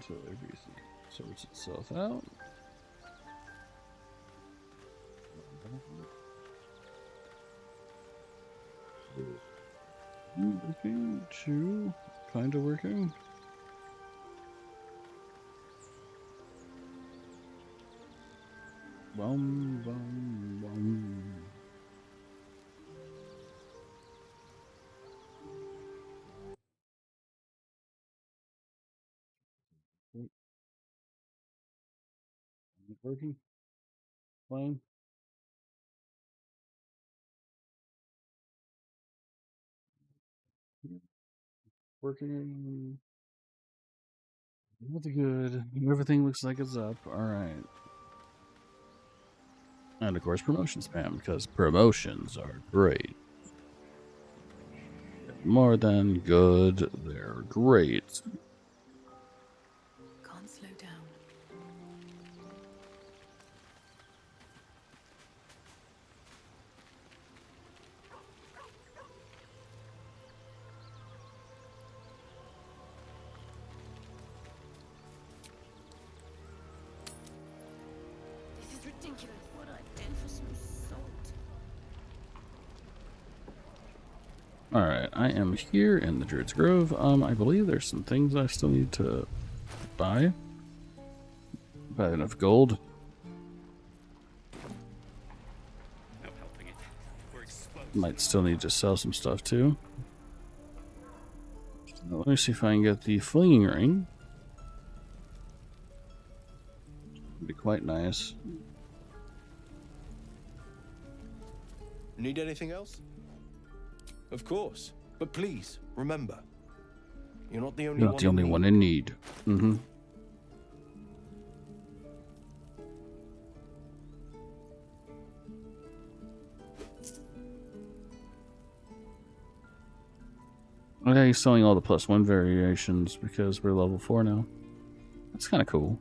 until everything sorts itself out. Working, two, kind of working. Bum, bum, bum. Working? Fine. Working. That's good. Everything looks like it's up. Alright. And of course, promotion spam, because promotions are great. More than good, they're great. Can't slow down. This is ridiculous. What I've done for some salt. Alright, I am here in the Druid's Grove. I believe there's some things I still need to buy. Buy enough gold. No helping it. We're exposed. Might still need to sell some stuff too. Now, let me see if I can get the flinging ring. Would be quite nice. Need anything else? Of course. But please, remember, you're not the only You're one. not the only one in need. Mm-hmm. Okay, he's selling all the +1 variations because we're level 4 now. That's kind of cool.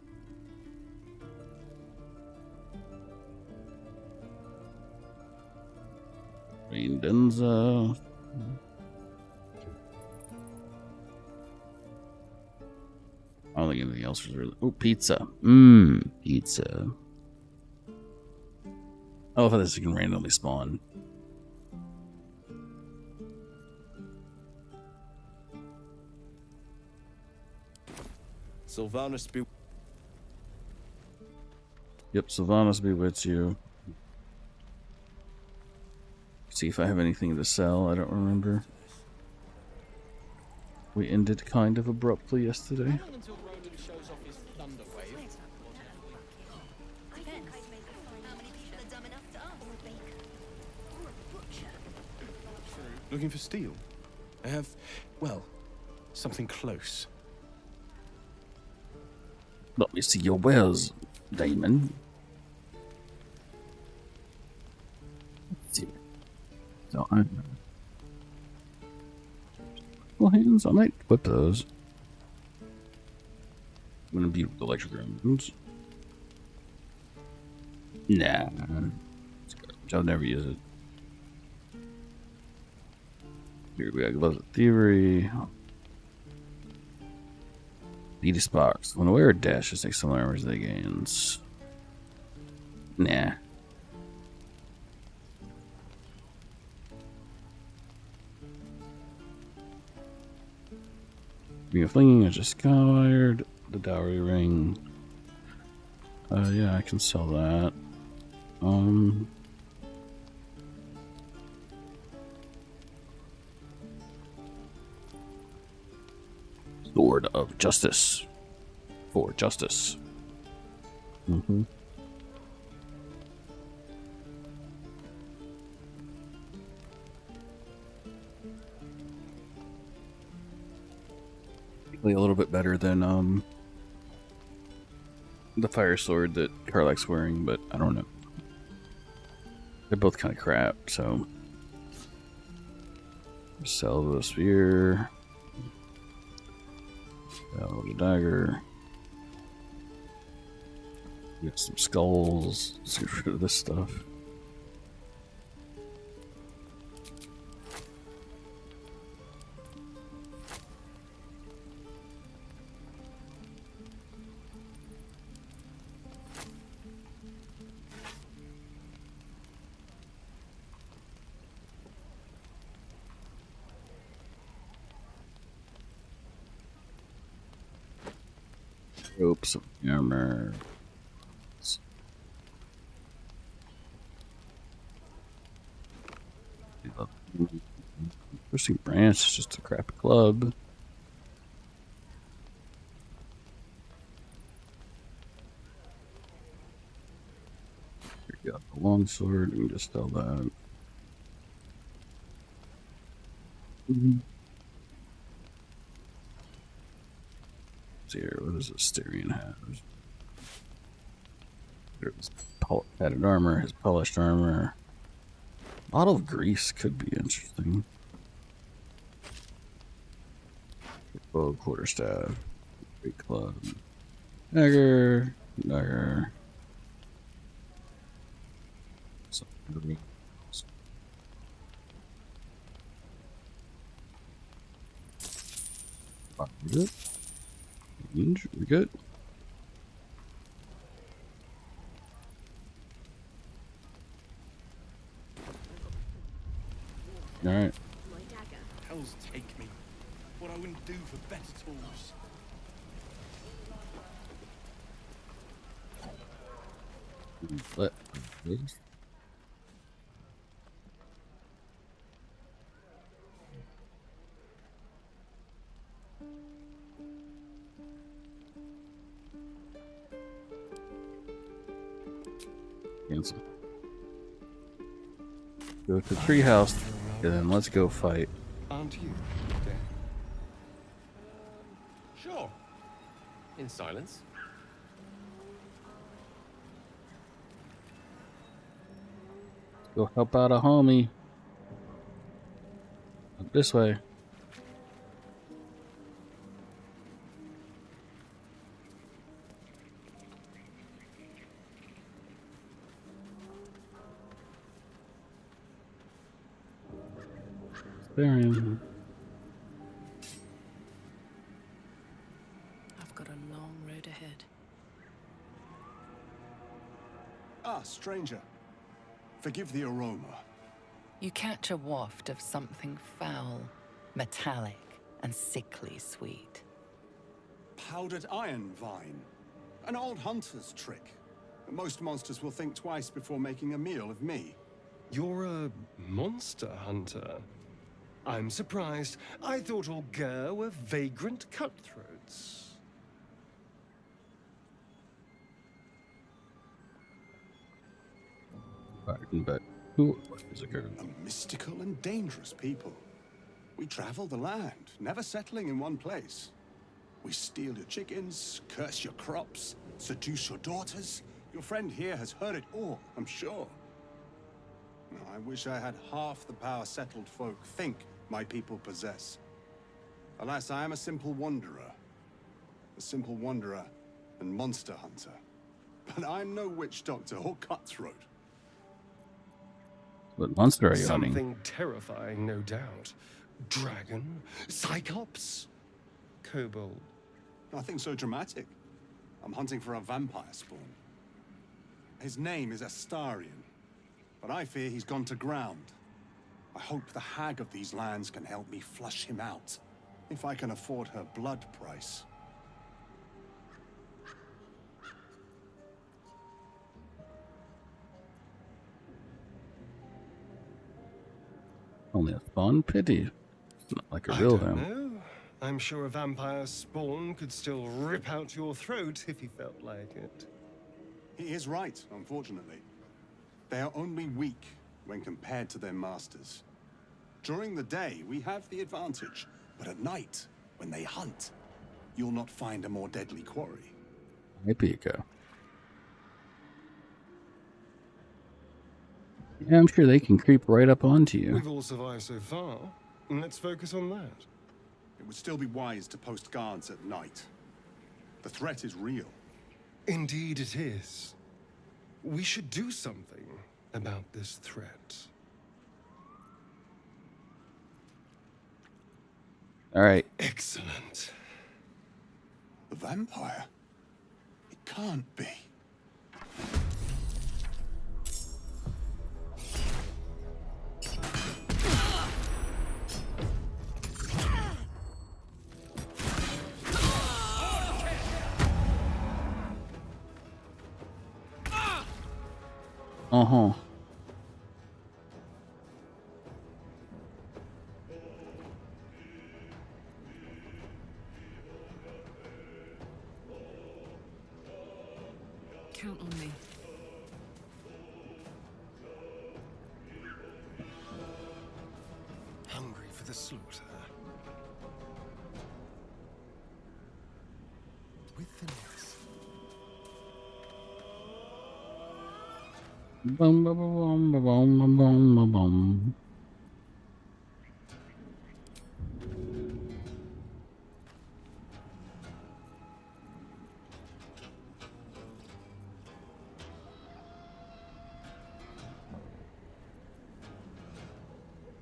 Denza. I don't think anything else was really. Oh, pizza. Pizza. I love how this can randomly spawn. Sylvanus be. Yep, Sylvanus be with you. See if I have anything to sell. I don't remember. We ended kind of abruptly yesterday. Until Roland shows off his thunder wave. Looking for steel? I have, well, something close. Let me see your wares, Damon. Let's see. So well, hands. I might equip those. I'm gonna be with electric rooms. Nah, I'll never use it. Here we got gloves of thievery. Beady sparks. When aware dashes, takes some armors they gains. Nah. Being a flinging, I just acquired the dowry ring. Yeah, I can sell that. Sword of Justice. For justice. Mm-hmm. A little bit better than the fire sword that Karlach's wearing, but I don't know. They're both kind of crap, so sell the spear. Sell the dagger. Get some skulls. Let's get rid of this stuff. ropes of armor. Twisting branch is just a crappy club. Here you go, the longsword. You can just sell that. Let's see here. What does this Styrian have? There's padded armor, his polished armor. Bottle of grease could be interesting. Bow, quarterstaff, great club, dagger. We're good. We're good. All right. My dagger. Hells take me. What I wouldn't do for better tools. Let this. Cancel. Go to the treehouse, and then let's go fight. Aren't you? Sure. In silence. Go help out a homie. Up this way. There I am. I've got a long road ahead. Ah, stranger. Forgive the aroma. You catch a waft of something foul, metallic, and sickly sweet. Powdered iron vine. An old hunter's trick. Most monsters will think twice before making a meal of me. You're a monster hunter. I'm surprised. I thought all Ger were vagrant cutthroats. Pardon, but who is a girl? A mystical and dangerous people. We travel the land, never settling in one place. We steal your chickens, curse your crops, seduce your daughters. Your friend here has heard it all, I'm sure. I wish I had half the power settled folk think my people possess. Alas, I am a simple wanderer. A simple wanderer and monster hunter. But I'm no witch doctor or cutthroat. What monster are you Something hunting? terrifying, no doubt. Dragon? Cyclops? Kobold? Nothing so dramatic. I'm hunting for a vampire spawn. His name is Astarion, but I fear he's gone to ground. I hope the hag of these lands can help me flush him out, if I can afford her blood price. Only a spawn? Pity. It's not like a I real don't vamp. know. I'm sure a vampire spawn could still rip out your throat if he felt like it. He is right, unfortunately. They are only weak when compared to their masters. During the day, we have the advantage, but at night, when they hunt, you'll not find a more deadly quarry. Maybe you go. Yeah, I'm sure they can creep right up onto you. We've all survived so far. Let's focus on that. It would still be wise to post guards at night. The threat is real. Indeed it is. We should do something about this threat. All right. Excellent. The vampire? It can't be. Uh-huh. Count on me. Hungry for the slaughter. With finesse. Bum, bum, bum, bum, bum, bum, bum, bum.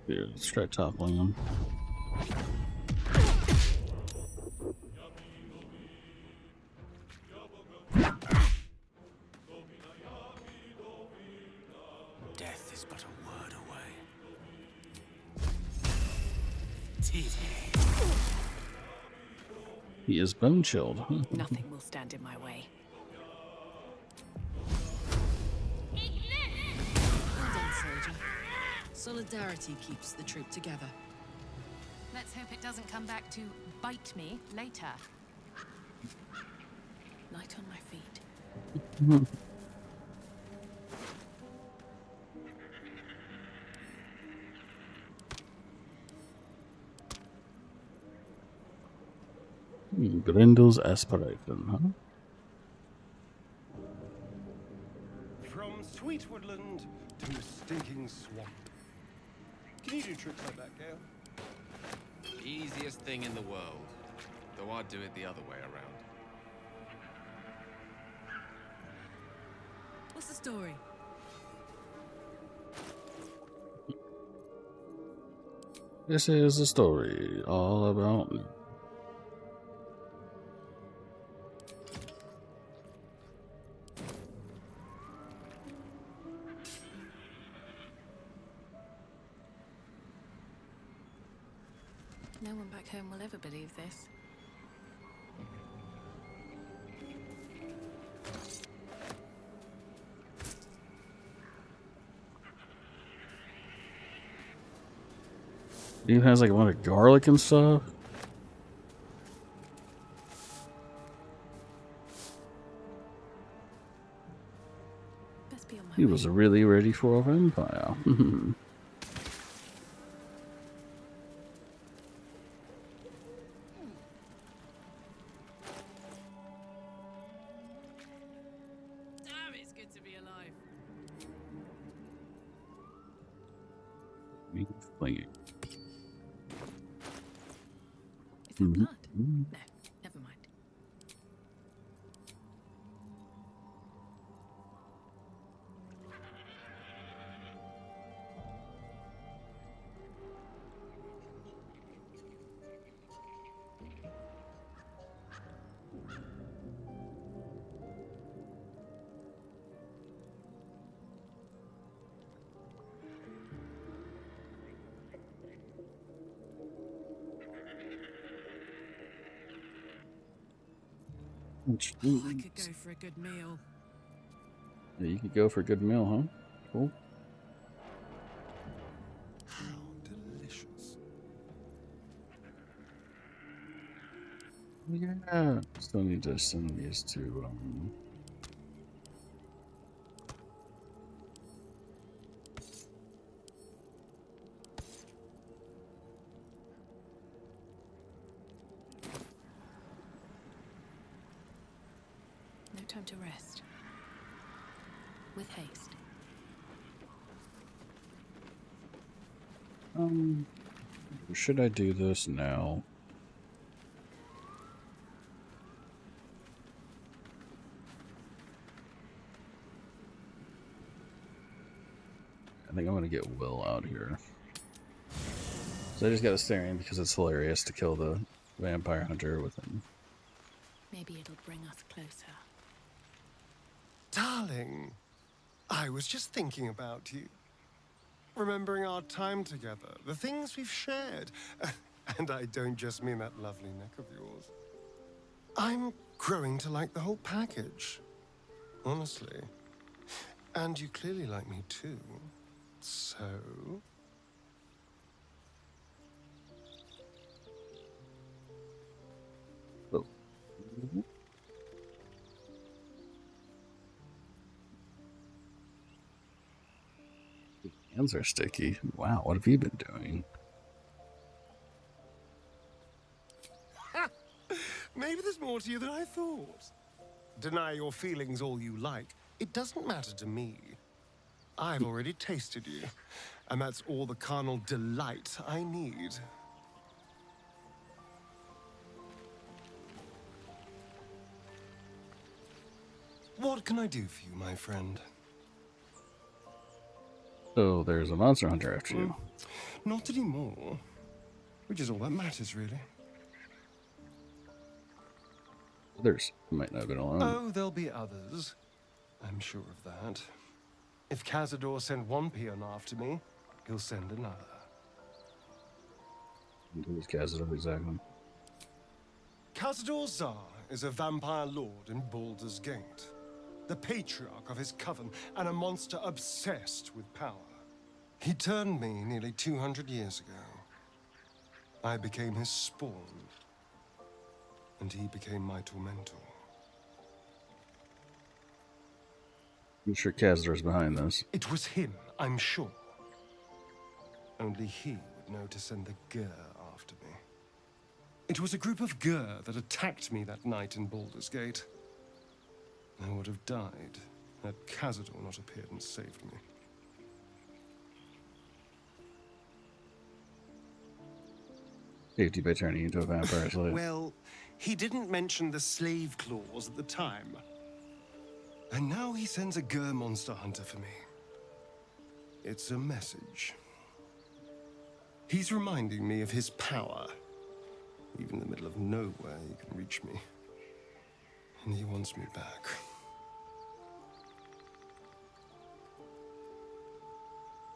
Here, let's try toppling them. Death is but a word away. He is bone chilled. Nothing will stand in my way. Well done, soldier. Solidarity keeps the troop together. Let's hope it doesn't come back to bite me later. Light on my feet. Grindel's aspiration, huh? From sweet woodland to stinking swamp. Can you do tricks like that, Gale? Easiest thing in the world. Though I'd do it the other way around. What's the story? This is a story all about me. No one back home will ever believe this. He has like a lot of garlic and stuff. Best be on my He way. was really ready for a vampire. Damn, it's good to be alive. Like, Is that blood? No, never mind. I could go for a good meal. Yeah, you could go for a good meal, huh? Cool. How delicious. Yeah. Still need to send these to No time to rest. With haste. should I do this now? I think I'm gonna get Will out here. So I just got a staring because it's hilarious to kill the vampire hunter with him. Maybe it'll bring us closer. Darling, I was just thinking about you. Remembering our time together, the things we've shared. And I don't just mean that lovely neck of yours. I'm growing to like the whole package. Honestly. And you clearly like me too. So... Oh. Hands are sticky. Wow, what have you been doing? Maybe there's more to you than I thought. Deny your feelings all you like. It doesn't matter to me. I've already tasted you, and that's all the carnal delight I need. What can I do for you, my friend? So there's a monster hunter after you. Not anymore. Which is all that matters, really. Others might not have been alone. Oh, there'll be others. I'm sure of that. If Cazador sent one peon after me, he'll send another. Who is Cazador exactly? Cazador Zar is a vampire lord in Baldur's Gate. The patriarch of his coven, and a monster obsessed with power. He turned me nearly 200 years ago. I became his spawn, and he became my tormentor. I'm sure Cazador's behind this. It was him, I'm sure. Only he would know to send the Gur after me. It was a group of Gur that attacked me that night in Baldur's Gate. I would have died had Cazador not appeared and saved me. Safety by turning into a vampire slave. Well, he didn't mention the slave clause at the time. And now he sends a Gur monster hunter for me. It's a message. He's reminding me of his power. Even in the middle of nowhere, he can reach me. And he wants me back.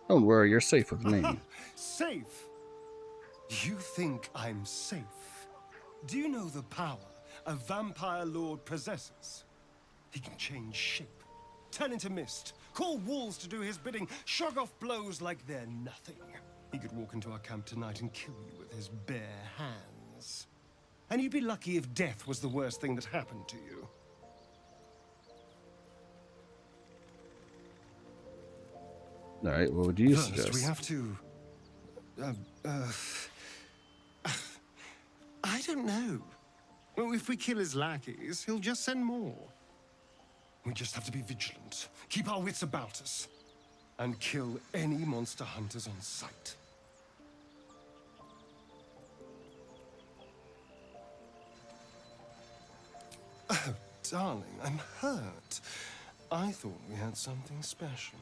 Don't worry, you're safe with me. Safe? You think I'm safe? Do you know the power a vampire lord possesses? He can change shape, turn into mist, call wolves to do his bidding, shrug off blows like they're nothing. He could walk into our camp tonight and kill you with his bare hands. And you'd be lucky if death was the worst thing that happened to you. All right, what would you First, suggest? we have to... I don't know. Well, if we kill his lackeys, he'll just send more. We just have to be vigilant, keep our wits about us, and kill any monster hunters on sight. Oh, darling, I'm hurt. I thought we had something special.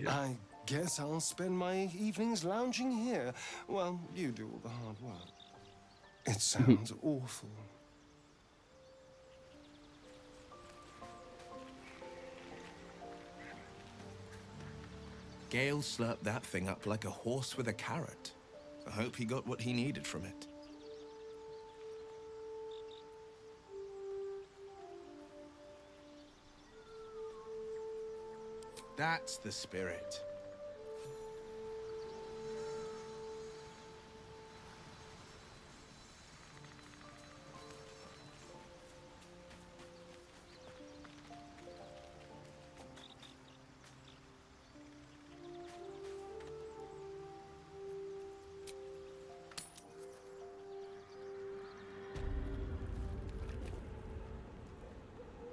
I guess I'll spend my evenings lounging here while you do all the hard work. It sounds awful. Gale slurped that thing up like a horse with a carrot. I hope he got what he needed from it. That's the spirit.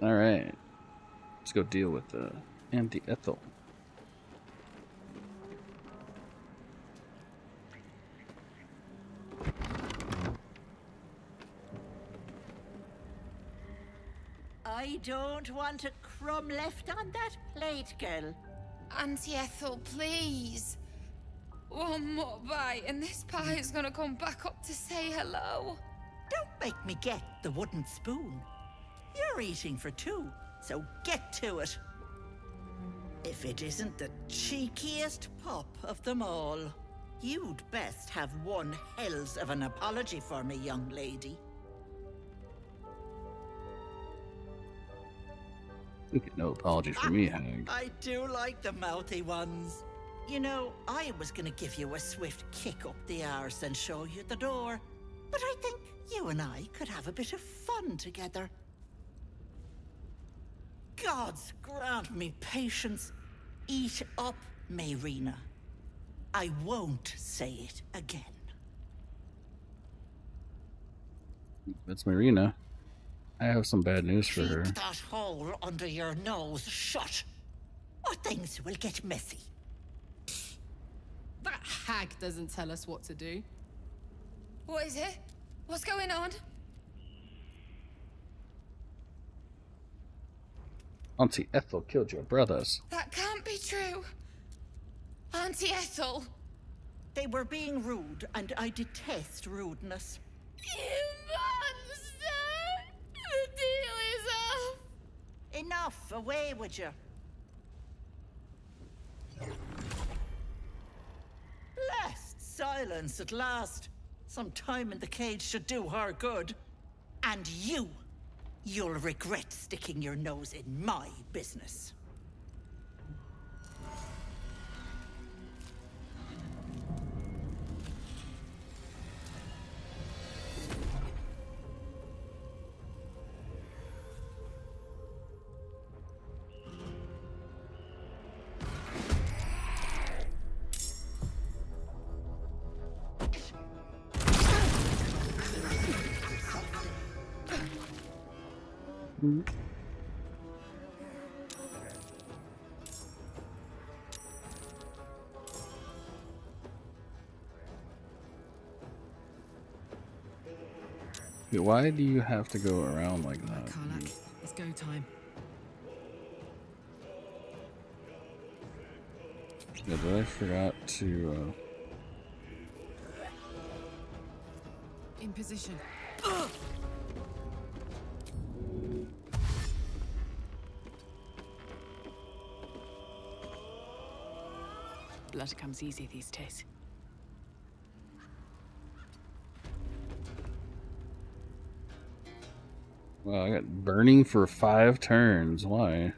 All right, let's go deal with the anti-ethel. I don't want a crumb left on that plate, girl. Auntie Ethel, please. One more bite and this pie is gonna come back up to say hello. Don't make me get the wooden spoon. You're eating for two, so get to it. If it isn't the cheekiest pop of them all, you'd best have one hells of an apology for me, young lady. Okay, no apologies for me, Hag. I do like the mouthy ones. You know, I was gonna give you a swift kick up the arse and show you the door. But I think you and I could have a bit of fun together. Gods grant me patience. Eat up, Mayrina. I won't say it again. That's Marina. I have some bad news for her. Keep that hole under your nose shut, or things will get messy. That hag doesn't tell us what to do. What is it? What's going on? Auntie Ethel killed your brothers. That can't be true. Auntie Ethel. They were being rude, and I detest rudeness. You monster! The deal is off. Enough, away with you. Blessed silence at last. Some time in the cage should do her good. And you'll regret sticking your nose in my business. Why do you have to go around like that? Karlak, it's go time. Yeah, but I forgot to. In position. Blood comes easy these days. Well, I got burning for 5 turns. Why?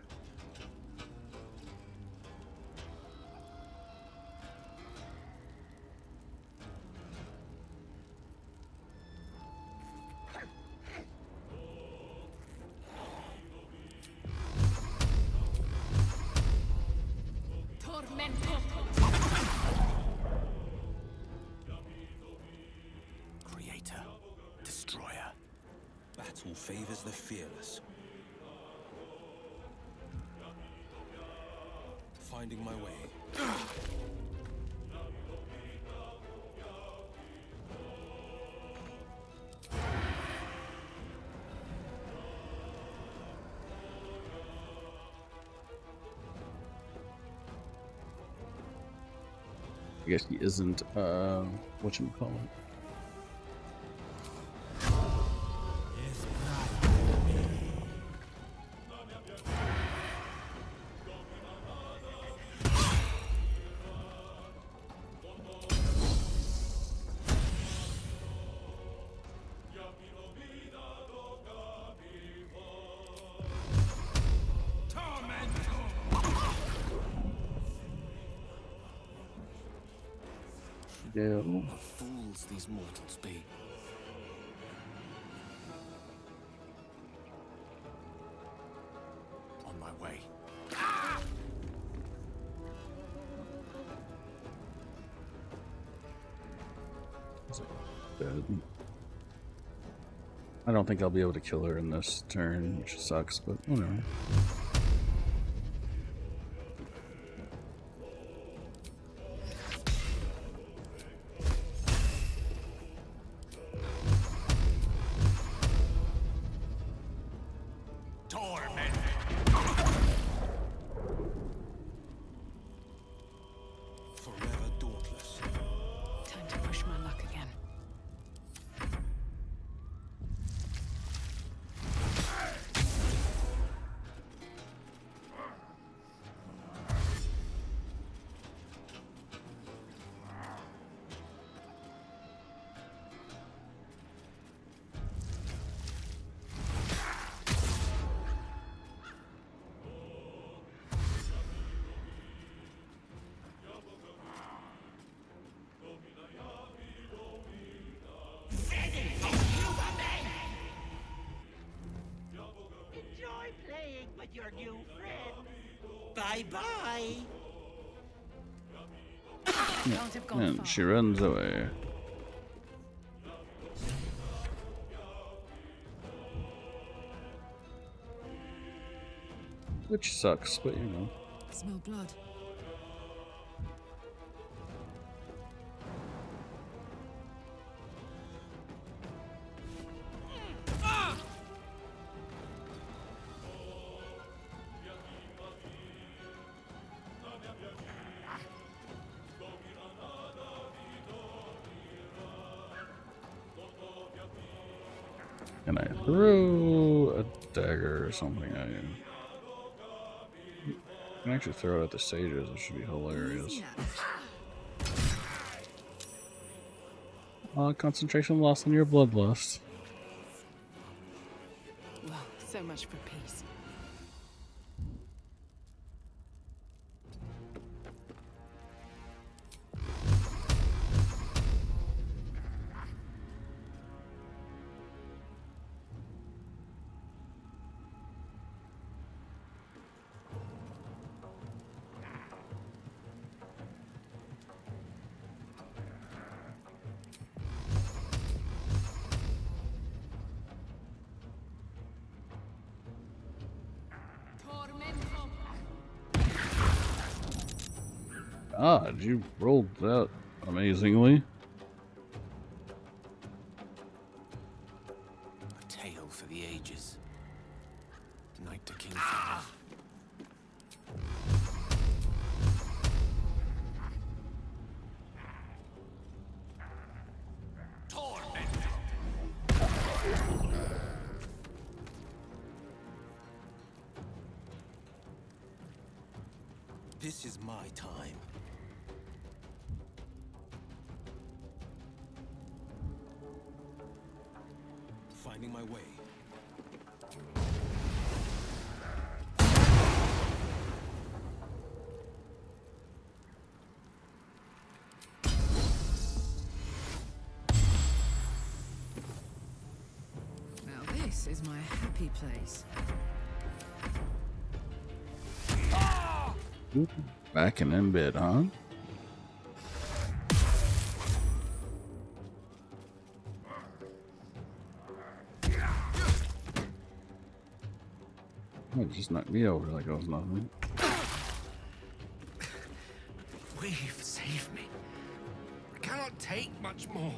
Creator, destroyer. Battle favors the fearless. Finding my way. I guess he isn't, whatchamacallit. Yeah. What fools these mortals be. On my way. Dead. I don't think I'll be able to kill her in this turn, which sucks, but whatever. Forever dauntless. Time to push my luck again. Bye-bye. Can't have gone And far. she runs away. Which sucks, but you know. Smell blood. Can I throw a dagger or something? I can actually throw it at the sages, which should be hilarious. Concentration lost on your bloodlust. Well, so much for peace. God, you rolled that amazingly. A tale for the ages. Knight to King Father. This is my time. Finding my way. Now this is my happy place. Back and in bed, huh? Oh, just knocked me over like I was nothing. We've saved me. I cannot take much more.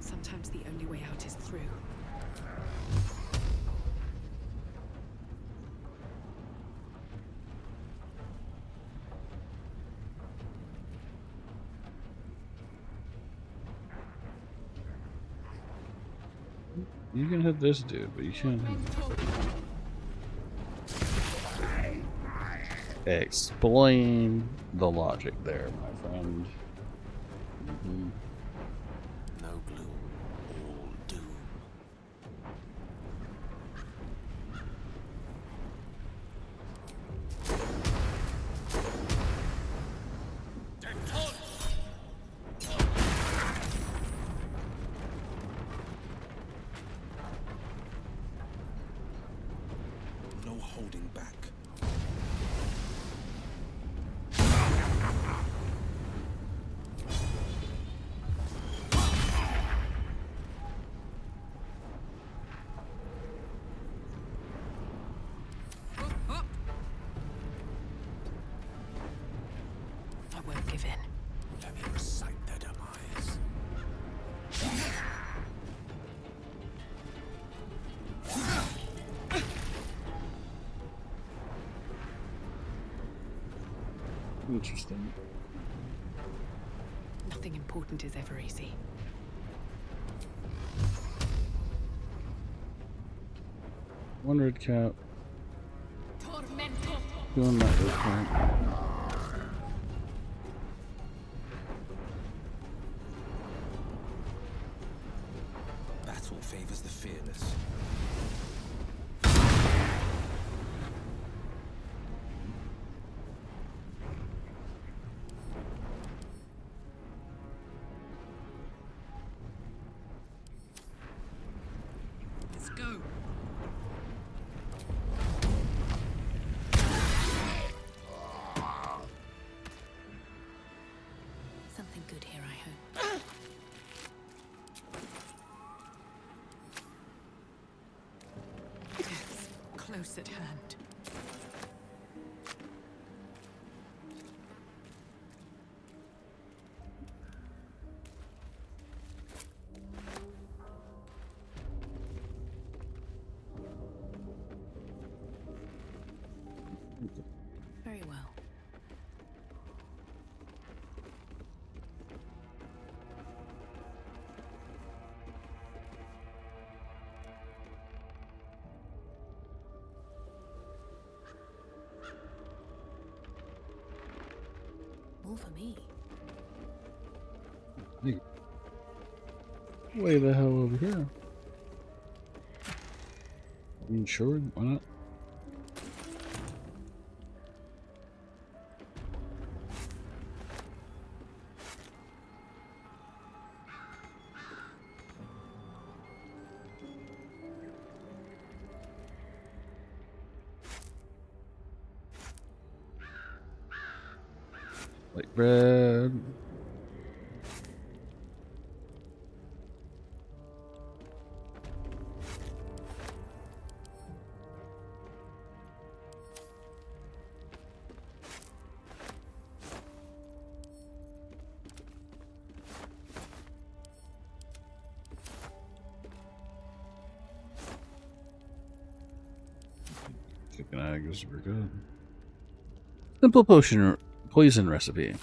Sometimes the only way out is through. You can hit this dude, but you can't hit. Explain the logic there, my friend. No gloom, all doom. No holding back. I won't give in. Let me recite their demise. Interesting. Nothing important is ever easy. One red cap. Doing that red cap. Battle favors the fearless. something good here, I hope. Death's close at hand. Very well. More for me. Hey. Way the hell over here. You sure? Why not? Like bread. Chicken eggs were good. Simple poison recipe.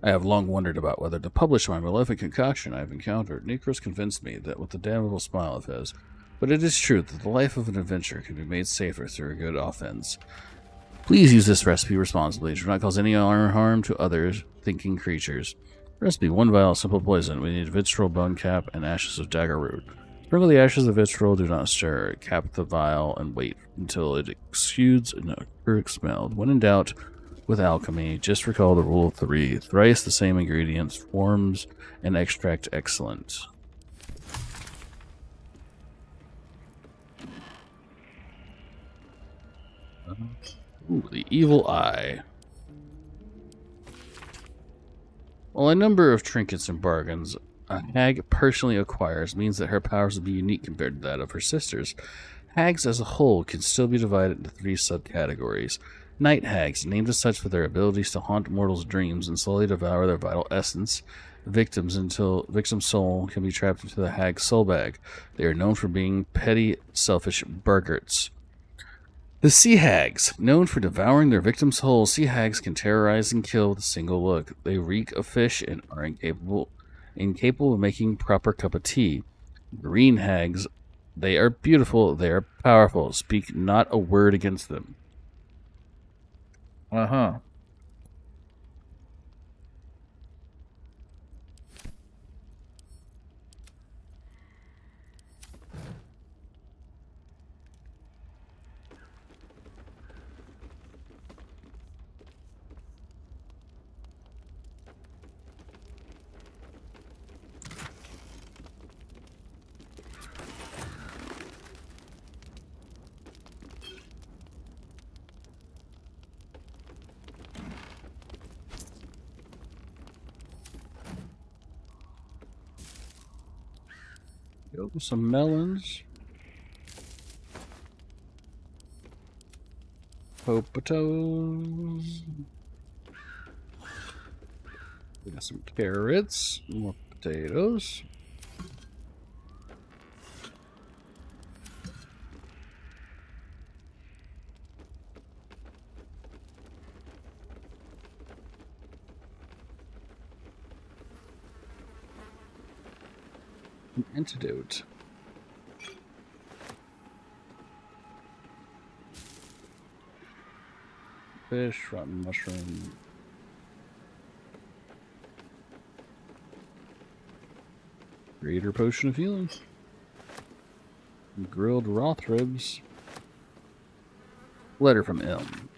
I have long wondered about whether to publish my malefic concoction I have encountered. Nikros convinced me that with a damnable smile of his. But it is true that the life of an adventurer can be made safer through a good offense. Please use this recipe responsibly. Do not cause any harm to others thinking creatures. Recipe: 1 vial of simple poison. We need vitriol, bone cap, and ashes of dagger root. Sprinkle the ashes of vitriol, do not stir. Cap the vial and wait until it exudes an acrid smell. When in doubt, with alchemy, just recall the rule of 3. Thrice the same ingredients forms an extract excellent. Ooh, the evil eye. While a number of trinkets and bargains a hag personally acquires means that her powers will be unique compared to that of her sisters, hags as a whole can still be divided into 3 subcategories. Night hags, named as such for their abilities to haunt mortals' dreams and slowly devour their vital essence, victims until victim's soul can be trapped into the hag's soul bag. They are known for being petty, selfish burgarts. The sea hags, known for devouring their victims' souls, sea hags can terrorize and kill with a single look. They reek of fish and are incapable of making proper cup of tea. Green hags, they are beautiful, they are powerful. Speak not a word against them. Uh-huh. Go with some melons. Potatoes. We got some carrots, more potatoes. An antidote. Fish, rotten mushroom. Greater potion of healing. Grilled Roth ribs. Letter from Ilm.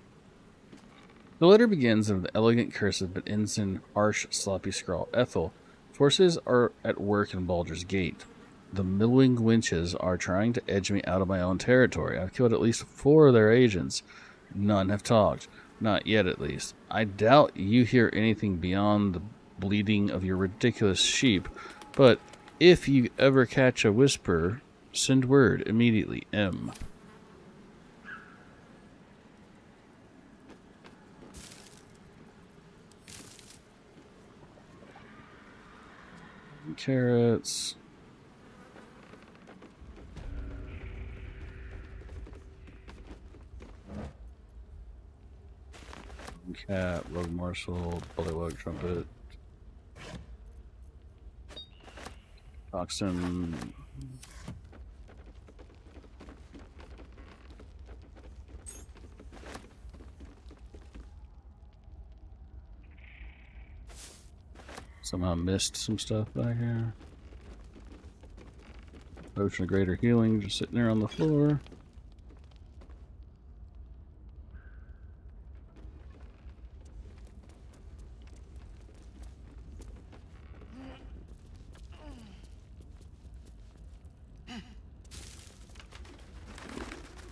The letter begins in an elegant cursive but ends in harsh, sloppy scrawl. Ethel. Forces are at work in Baldur's Gate. The millwing winches are trying to edge me out of my own territory. I've killed at least 4 of their agents. None have talked. Not yet, at least. I doubt you hear anything beyond the bleating of your ridiculous sheep, but if you ever catch a whisper, send word immediately. M. Carrots. Cat, rogue morsel, bullywug, trumpet, oxen. Somehow missed some stuff back here. Potion of greater healing just sitting there on the floor.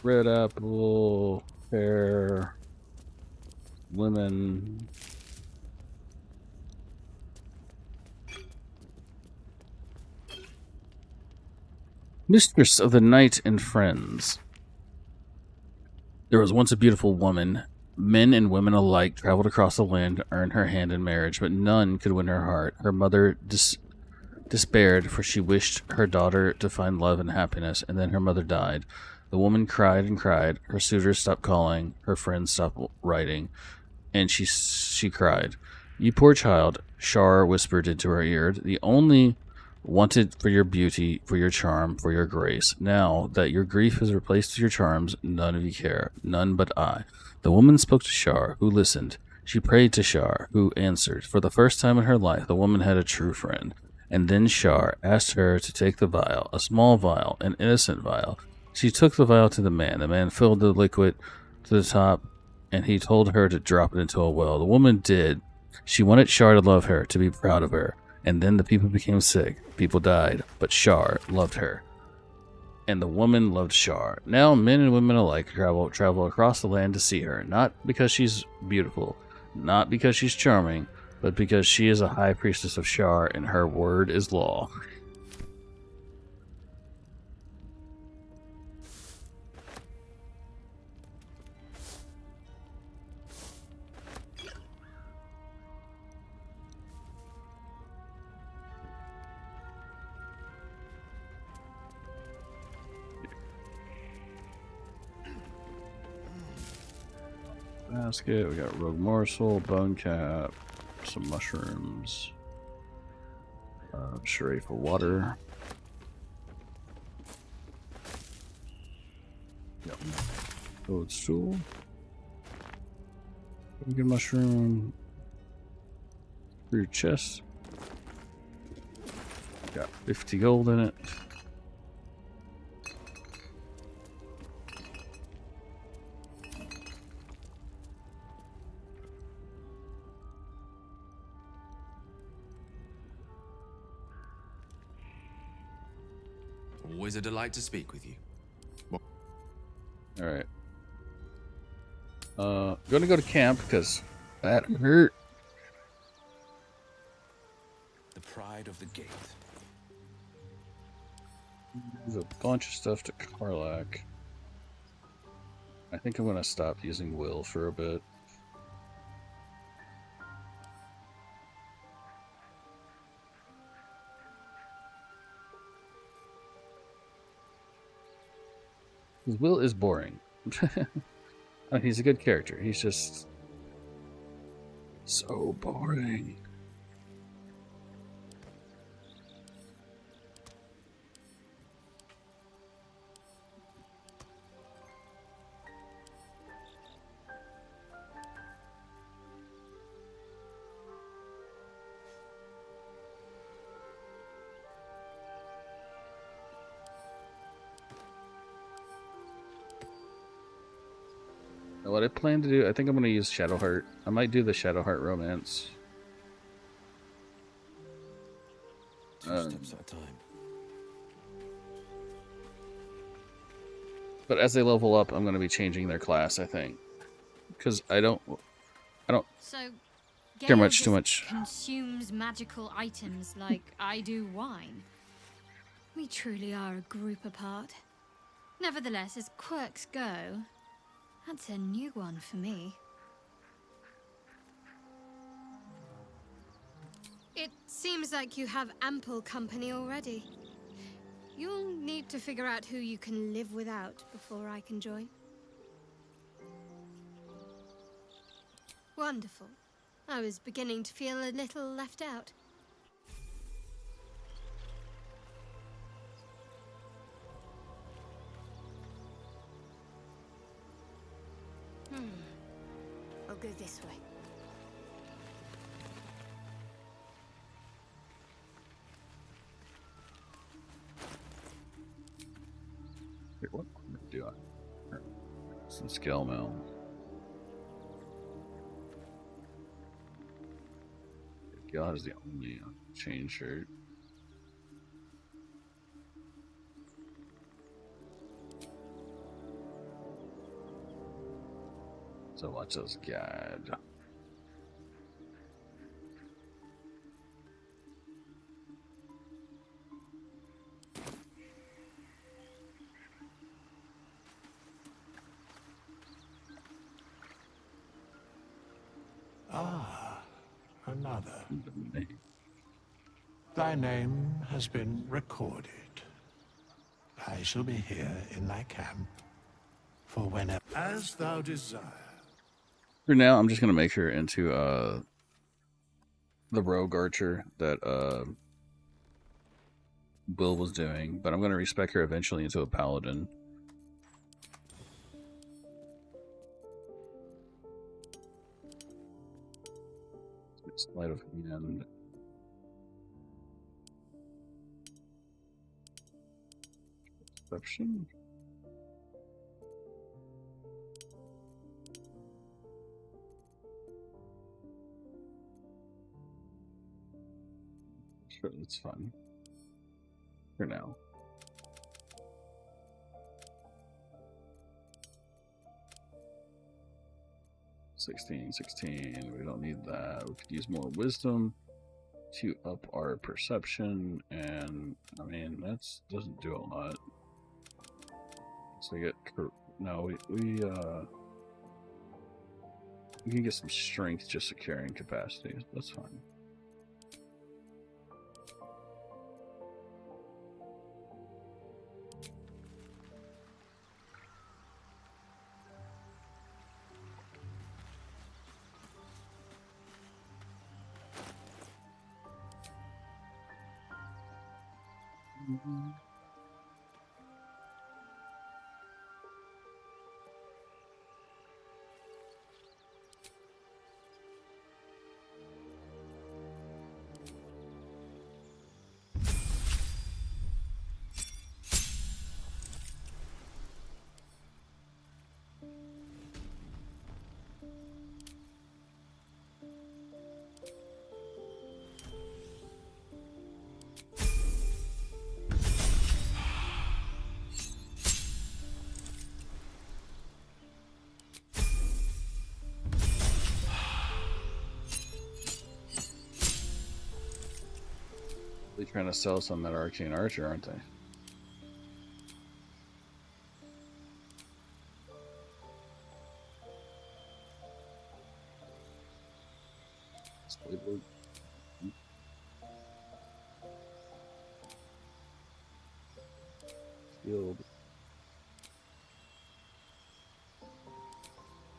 Red apple, pear, lemon. Mistress of the Night and Friends. There was once a beautiful woman. Men and women alike traveled across the land to earn her hand in marriage, but none could win her heart. Her mother despaired, for she wished her daughter to find love and happiness, and then her mother died. The woman cried and cried. Her suitors stopped calling. Her friends stopped writing. And she cried. "You poor child," Shar whispered into her ear. "The only wanted for your beauty, for your charm, for your grace. Now that your grief has replaced your charms, none of you care. None but I." The woman spoke to Shar, who listened. She prayed to Shar, who answered. For the first time in her life, the woman had a true friend. And then Shar asked her to take the vial, a small vial, an innocent vial. She took the vial to the man. The man filled the liquid to the top, and he told her to drop it into a well. The woman did. She wanted Shar to love her, to be proud of her. And then the people became sick. People died, but Shar loved her. And the woman loved Shar. Now men and women alike travel across the land to see her, not because she's beautiful, not because she's charming, but because she is a high priestess of Shar, and her word is law. Basket, we got rogue morsel, bone cap, some mushrooms, charade for water. Yep. Toadstool. Good mushroom. For your chest. Got 50 gold in it. Always a delight to speak with you. Alright. Gonna go to camp because that hurt. The pride of the gate. There's a bunch of stuff to Karlak. I think I'm gonna stop using Will for a bit. Because Will is boring. I mean, he's a good character. He's just so boring. What I plan to do, I think I'm going to use Shadowheart. I might do the Shadowheart romance. Two steps at a time. But as they level up, I'm going to be changing their class, I think. Because I don't... So, Care Gale much too just much. consumes magical items like I do wine. We truly are a group apart. Nevertheless, as quirks go, that's a new one for me. It seems like you have ample company already. You'll need to figure out who you can live without before I can join. Wonderful. I was beginning to feel a little left out. I'll go this way. Wait, what armor do I? Some scale mail. God is the only chain shirt. So watch us guide. Ah, another. Thy name has been recorded. I shall be here in thy camp for whenever as thou desire. For now, I'm just gonna make her into the rogue archer that Will was doing, but I'm gonna respec her eventually into a paladin. Sleight of hand. Perception. Sure, that's fun. For now. $16. We don't need that. We could use more wisdom to up our perception, and I mean that's doesn't do a lot. So we get no, we can get some strength just to carrying capacity. That's fine. They're trying to sell some that arcane archer, aren't they? Shield.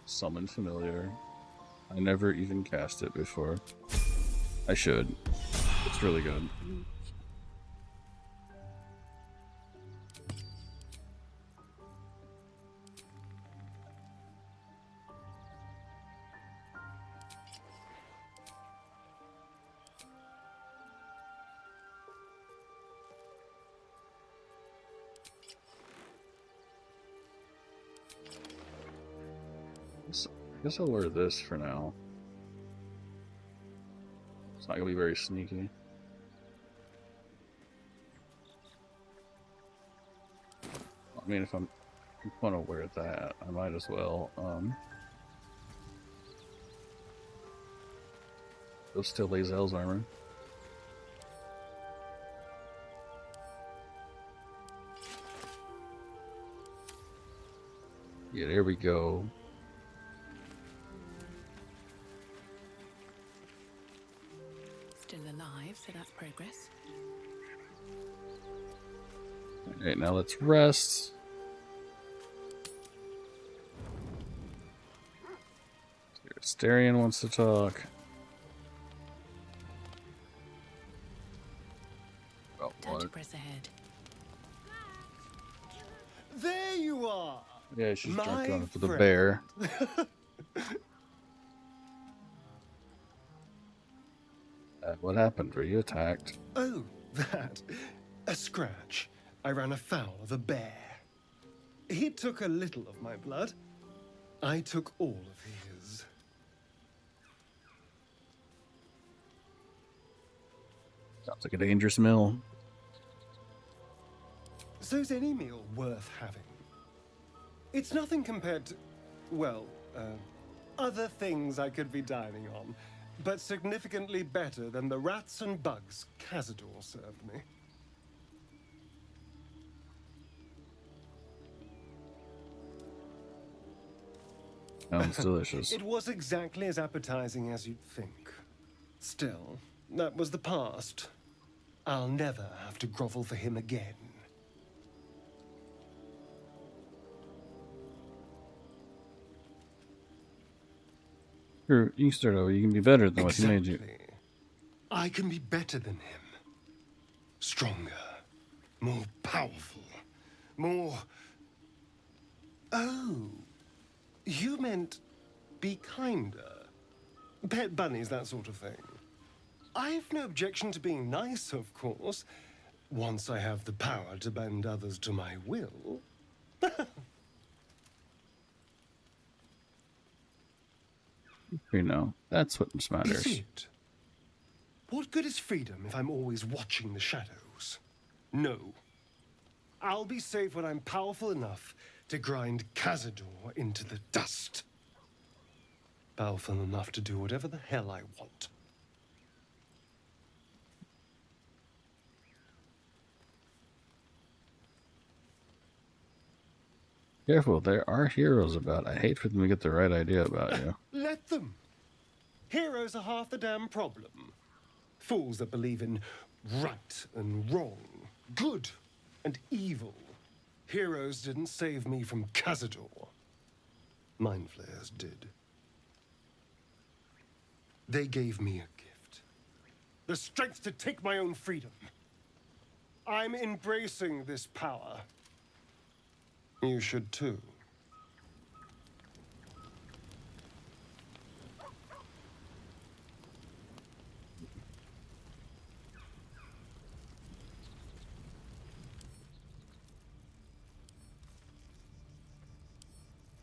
Summon familiar. I never even cast it before. I should. It's really good. I guess I'll wear this for now. It's not gonna be very sneaky. I mean, if I want to wear that, I might as well. Those still lays L's armor. Yeah, there we go. Still alive, so that's progress. Alright, now let's rest. Asterion wants to talk. Oh, Time to press ahead. There you are. Yeah, she's drunk My on it for the friend. bear. What happened? Were you attacked? Oh, that. A scratch. I ran afoul of a bear. He took a little of my blood. I took all of his. Sounds like a dangerous mill. So's any meal worth having. It's nothing compared to, well, other things I could be dining on, but significantly better than the rats and bugs Cazador served me. Sounds delicious. It was exactly as appetizing as you'd think. Still, that was the past. I'll never have to grovel for him again. You can start over. You can be better than what he made you. I can be better than him. Stronger. More powerful. More... Oh. You meant be kinder. Pet bunnies, that sort of thing. I've no objection to being nice, of course. Once I have the power to bend others to my will. You know, that's what matters. Is it? What good is freedom if I'm always watching the shadows? No. I'll be safe when I'm powerful enough to grind Cazador into the dust. Powerful enough to do whatever the hell I want. Careful, there are heroes about. I hate for them to get the right idea about you. Let them. Heroes are half the damn problem. Fools that believe in right and wrong, good and evil. Heroes didn't save me from Cazador. Mind flayers did. They gave me a gift. The strength to take my own freedom. I'm embracing this power. You should too.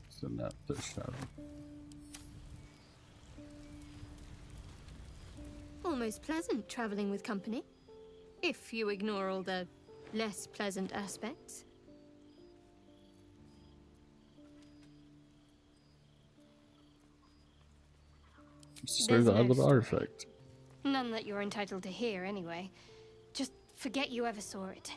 So not the shadow. Almost pleasant traveling with company, if you ignore all the less pleasant aspects. Serve the other artifact. None that you're entitled to hear, anyway. Just forget you ever saw it.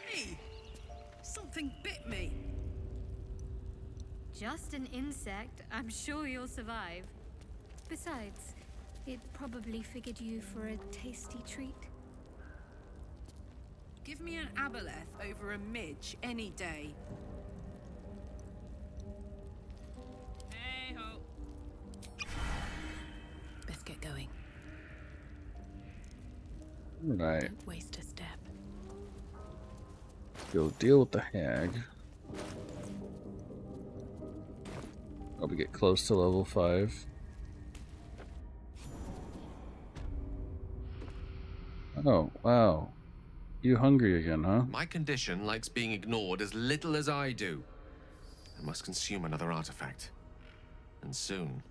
Hey! Something bit me. Just an insect. I'm sure you'll survive. Besides, it probably figured you for a tasty treat. Give me an aboleth over a midge any day. Hey ho. Best get going. Right. Don't waste a step. Go deal with the hag. Hope we get close to level 5. Oh, wow. You hungry again, huh? My condition likes being ignored as little as I do. I must consume another artifact. And soon.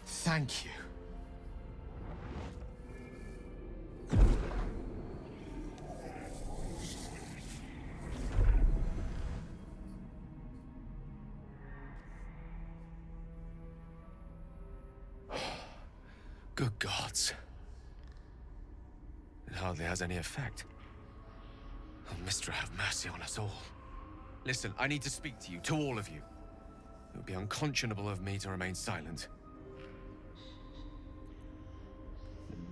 Thank you. Good gods. It hardly has any effect. Oh, Mistra, have mercy on us all. Listen, I need to speak to you, to all of you. It would be unconscionable of me to remain silent.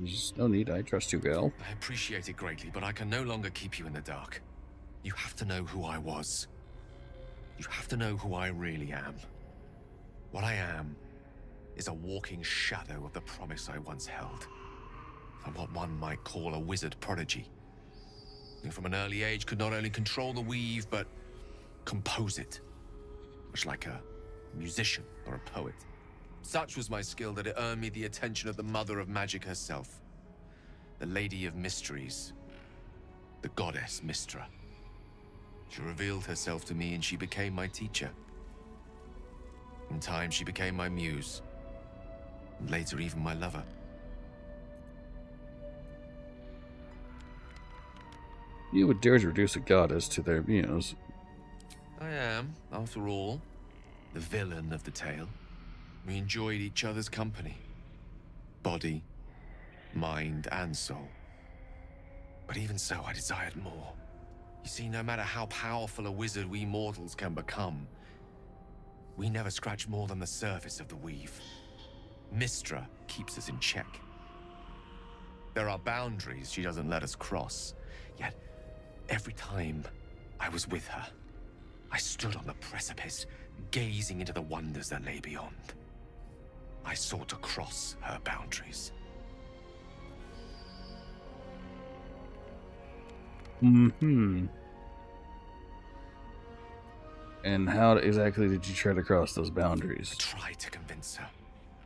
There's no need, I trust you, Gal. I appreciate it greatly, but I can no longer keep you in the dark. You have to know who I was. You have to know who I really am. What I am is a walking shadow of the promise I once held. I'm what one might call a wizard prodigy. And from an early age could not only control the weave, but compose it. Much like a musician or a poet. Such was my skill that it earned me the attention of the mother of magic herself. The Lady of Mysteries. The goddess Mistra. She revealed herself to me and she became my teacher. In time she became my muse. And later even my lover. You would dare to reduce a goddess to their muse. I am, after all, the villain of the tale. We enjoyed each other's company. Body, mind, and soul. But even so, I desired more. You see, no matter how powerful a wizard we mortals can become, we never scratch more than the surface of the weave. Mistra keeps us in check. There are boundaries she doesn't let us cross. Yet, every time I was with her, I stood on the precipice, gazing into the wonders that lay beyond. I sought to cross her boundaries. Mm-hmm. And how exactly did you try to cross those boundaries? I tried to convince her.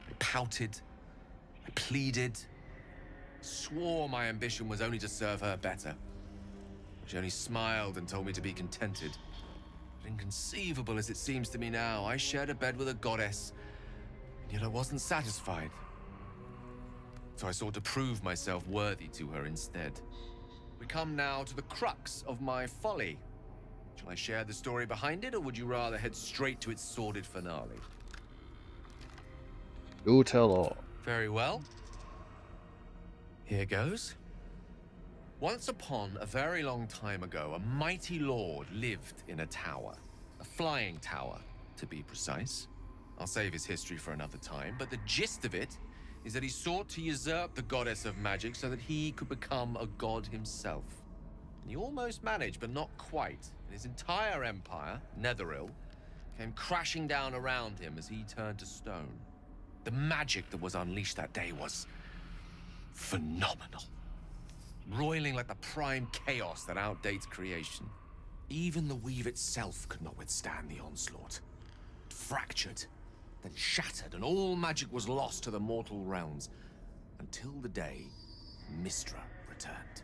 I pouted. I pleaded. Swore my ambition was only to serve her better. She only smiled and told me to be contented. But inconceivable as it seems to me now, I shared a bed with a goddess, and yet I wasn't satisfied. So I sought to prove myself worthy to her instead. We come now to the crux of my folly. Shall I share the story behind it, or would you rather head straight to its sordid finale? Do tell all. Very well. Here goes. Once upon a very long time ago, a mighty lord lived in a tower. A flying tower, to be precise. I'll save his history for another time, but the gist of it is that he sought to usurp the goddess of magic so that he could become a god himself. And he almost managed, but not quite. And his entire empire, Netheril, came crashing down around him as he turned to stone. The magic that was unleashed that day was phenomenal. Roiling like the prime chaos that outdates creation. Even the weave itself could not withstand the onslaught. It fractured, then shattered, and all magic was lost to the mortal realms. Until the day Mistra returned.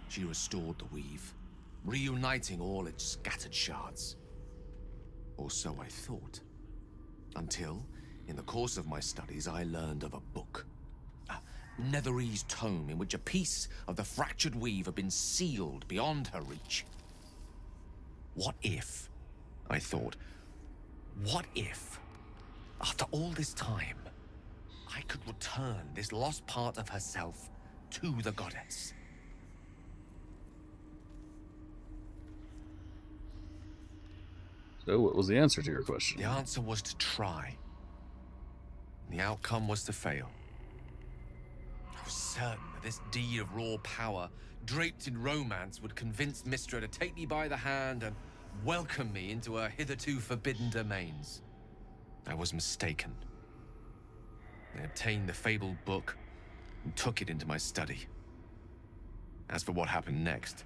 She restored the weave, reuniting all its scattered shards. Or so I thought. Until, in the course of my studies, I learned of a book. Netherese tome in which a piece of the fractured weave had been sealed beyond her reach. What if, I thought, what if, after all this time, I could return this lost part of herself to the goddess? So what was the answer to your question? The answer was to try. The outcome was to fail. I was certain that this deed of raw power, draped in romance, would convince Mistra to take me by the hand and welcome me into her hitherto forbidden domains. I was mistaken. I obtained the fabled book and took it into my study. As for what happened next...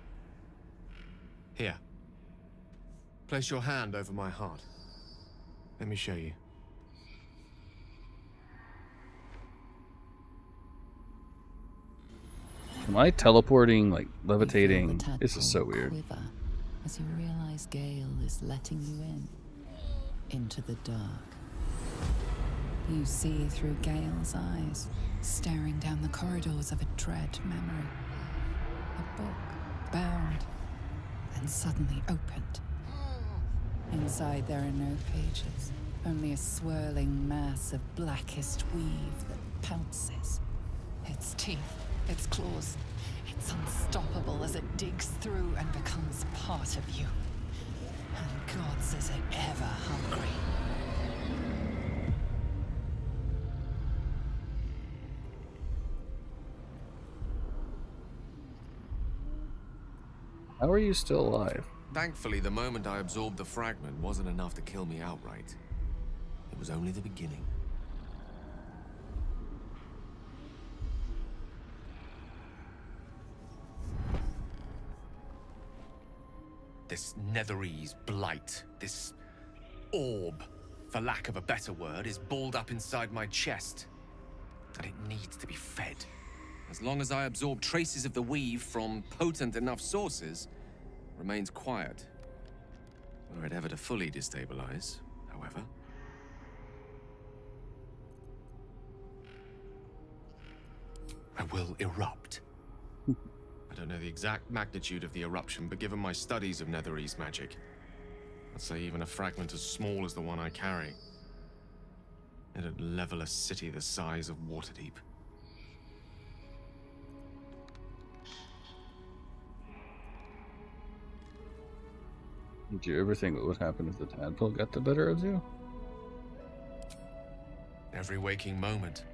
Here. Place your hand over my heart. Let me show you. Am I teleporting, like levitating? This is so weird. Quiver as you realize Gale is letting you in, into the dark. You see through Gale's eyes, staring down the corridors of a dread memory. A book, bound, then suddenly opened. Inside there are no pages, only a swirling mass of blackest weave that pounces. Its teeth, its claws, it's unstoppable as it digs through and becomes part of you. And gods, is it ever hungry. How are you still alive? Thankfully, the moment I absorbed the fragment wasn't enough to kill me outright. It was only the beginning. This Netherese blight, this orb, for lack of a better word, is balled up inside my chest. And it needs to be fed. As long as I absorb traces of the weave from potent enough sources, it remains quiet. Were it ever to fully destabilize, however. I will erupt. I don't know the exact magnitude of the eruption, but given my studies of Netherese magic, I'd say even a fragment as small as the one I carry, it'd level a city the size of Waterdeep. Did you ever think what would happen if the tadpole got the better of you? Every waking moment.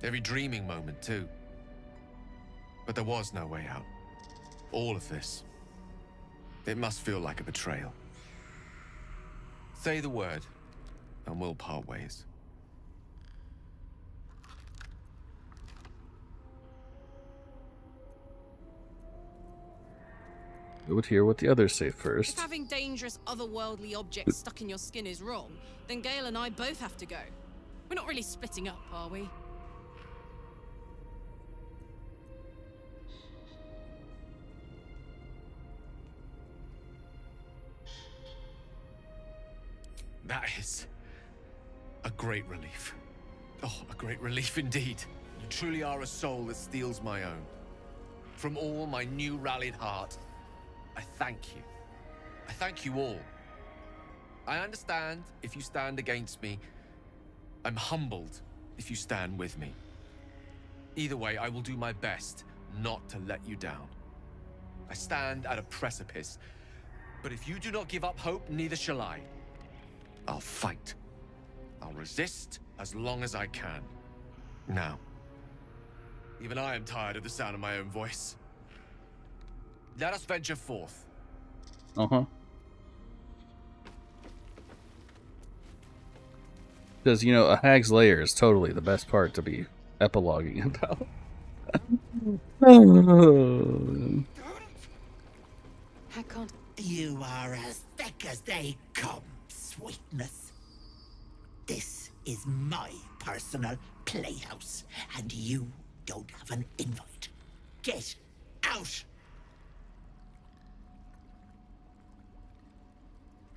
Every dreaming moment, too. But there was no way out. All of this. It must feel like a betrayal. Say the word, and we'll part ways. We would hear what the others say first. If having dangerous otherworldly objects stuck in your skin is wrong, then Gale and I both have to go. We're not really splitting up, are we? That is a great relief. Oh, a great relief indeed. You truly are a soul that steals my own. From all my new rallied heart, I thank you. I thank you all. I understand if you stand against me. I'm humbled if you stand with me. Either way, I will do my best not to let you down. I stand at a precipice, but if you do not give up hope, neither shall I. I'll fight. I'll resist as long as I can. Now, even I am tired of the sound of my own voice. Let us venture forth. Uh-huh. Because, you know, a hag's lair is totally the best part to be epiloguing about. I can't. You are as thick as they come, sweetness. This is my personal playhouse, and you don't have an invite. Get out!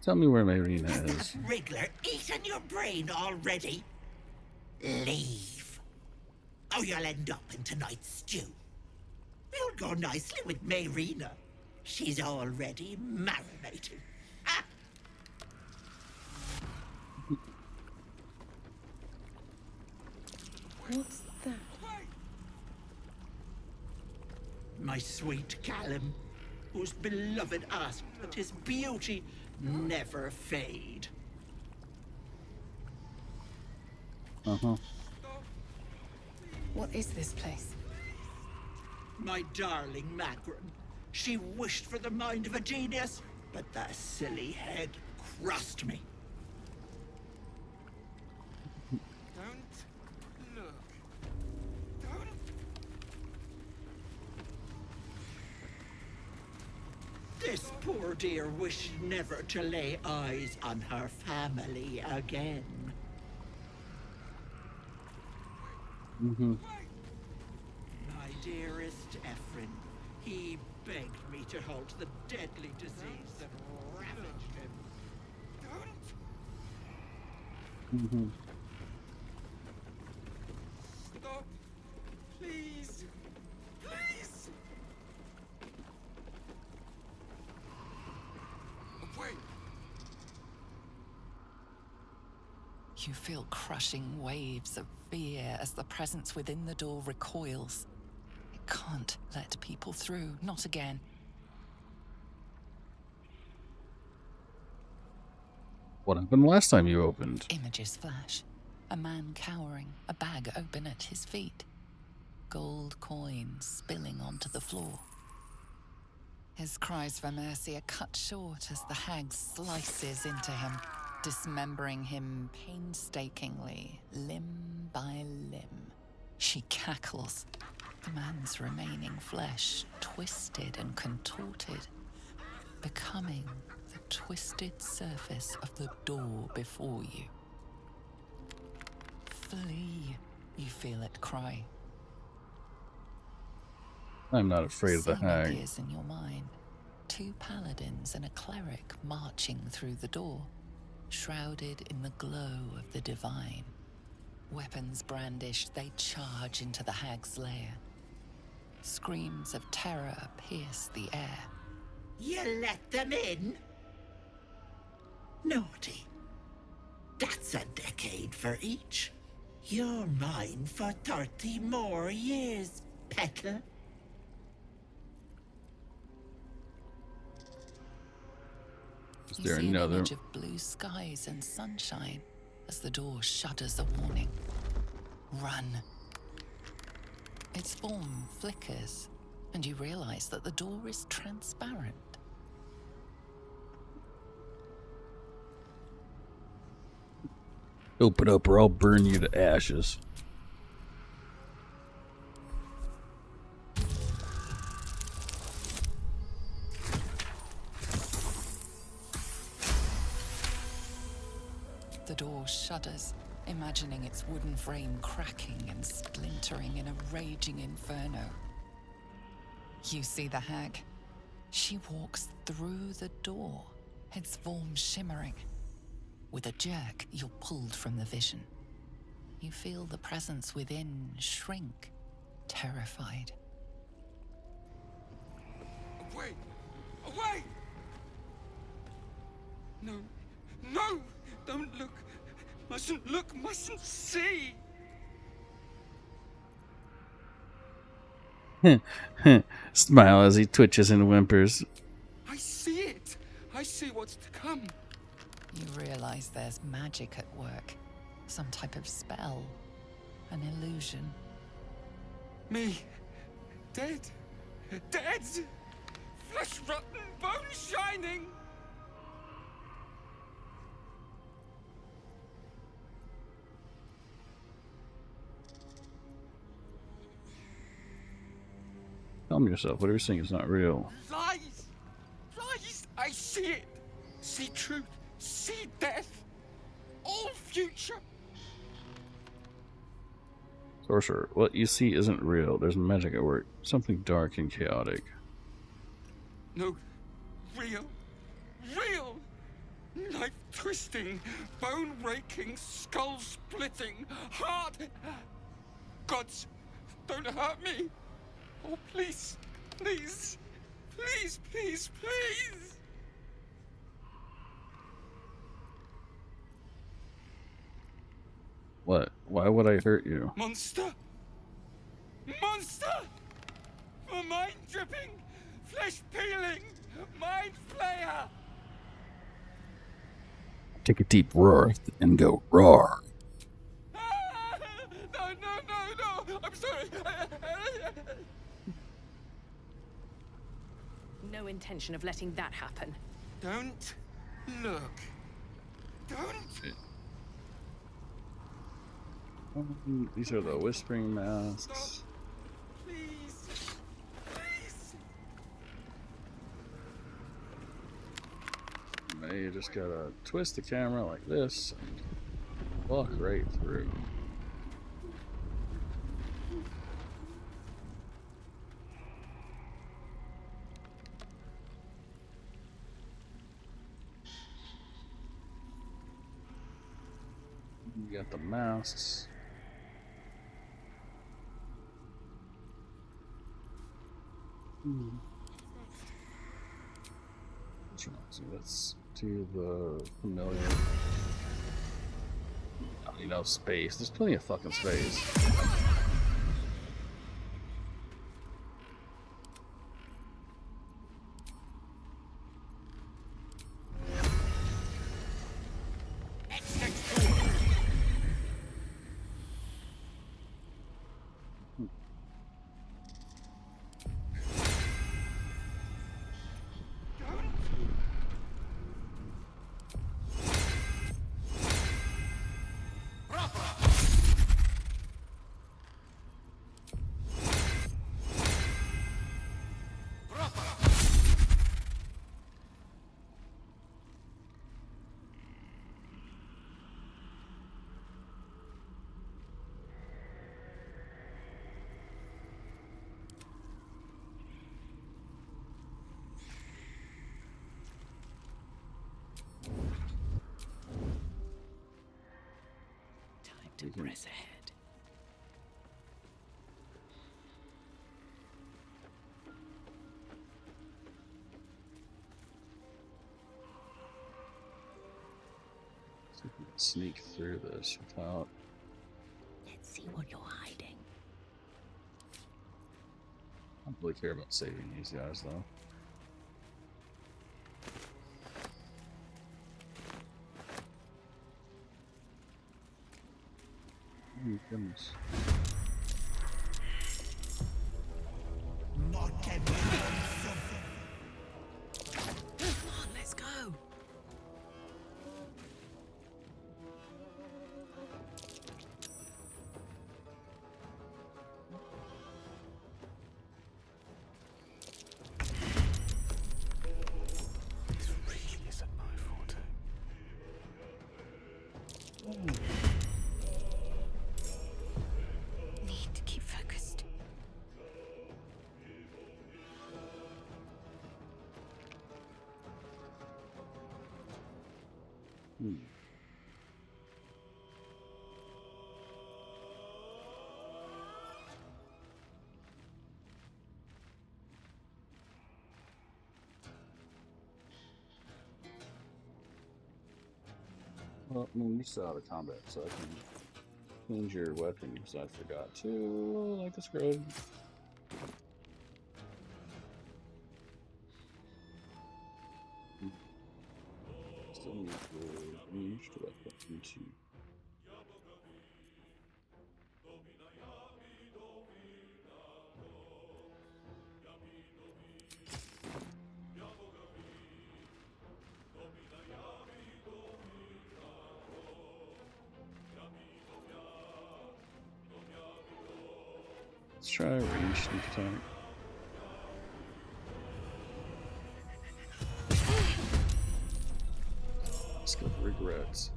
Tell me where Marina Has is. that wriggler eaten your brain already? Leave. Or you'll end up in tonight's stew. You'll go nicely with Marina. She's already marinated. Ah. What's that? My sweet Callum, whose beloved asked that his beauty never fade. Uh-huh. What is this place? My darling Magrin. She wished for the mind of a genius, but that silly head crossed me. Don't look. Don't. This poor dear wished never to lay eyes on her family again. Mm-hmm. My dearest Ephraim, he begged me to halt the deadly disease that ravaged him. Don't. Mm-hmm. Stop. Please. Please. Away. You feel crushing waves of fear as the presence within the door recoils. It can't let people through, not again. What happened last time you opened? Images flash. A man cowering, a bag open at his feet. Gold coins spilling onto the floor. His cries for mercy are cut short as the hag slices into him, dismembering him painstakingly, limb by limb. She cackles, the man's remaining flesh twisted and contorted, becoming the twisted surface of the door before you. Flee, you feel it cry. I'm not afraid of the Scene hag. appears in your mind. 2 paladins and a cleric marching through the door, shrouded in the glow of the divine. Weapons brandished, they charge into the hag's lair. Screams of terror pierce the air. You let them in? Naughty. That's a decade for each. You're mine for 30 more years, Petal. Is You there see an another? image of blue skies and sunshine as the door shudders a warning. Run. Its form flickers, and you realize that the door is transparent. Open up or I'll burn you to ashes. The door shudders, imagining its wooden frame cracking and splintering in a raging inferno. You see the hag. She walks through the door, its form shimmering. With a jerk, you're pulled from the vision. You feel the presence within shrink, terrified. Away. Away. No. No. Don't look. Mustn't look. Mustn't see. Smile as he twitches and whimpers. I see it. I see what's to come. You realize there's magic at work. Some type of spell. An illusion. Me. Dead. Dead. Flesh rotten, bone shining. Calm yourself. Whatever you're saying is not real. Lies. Lies. I see it. See truth. See death. All future. Sorcerer, what you see isn't real. There's magic at work. Something dark and chaotic. No. Real. Real. Knife twisting, bone raking, skull splitting, heart. Gods, don't hurt me. Oh, please. Please. Please, please, please. What? Why would I hurt you? Monster! Monster! For mind dripping, flesh peeling, mind flayer! Take a deep roar and go roar. Ah! No, no, no, no! I'm sorry! No intention of letting that happen. Don't look. Don't. These are the whispering masks. Please. Please. Now you just gotta twist the camera like this and walk right through. You got the masks. Let's do the familiar. I don't need no space. There's plenty of fucking space. To press ahead. So we can sneak through this without. Let's see what you're hiding. I don't really care about saving these guys though. Oh, goodness. Not Come on, let's go. This really isn't my forte. Need to keep focused. Well, I mean, you're still out of combat, so I can change your weapon because I forgot to, like the scrub. Still need to change the weapon to. Let's try range sneak attack. Let's go for regrets.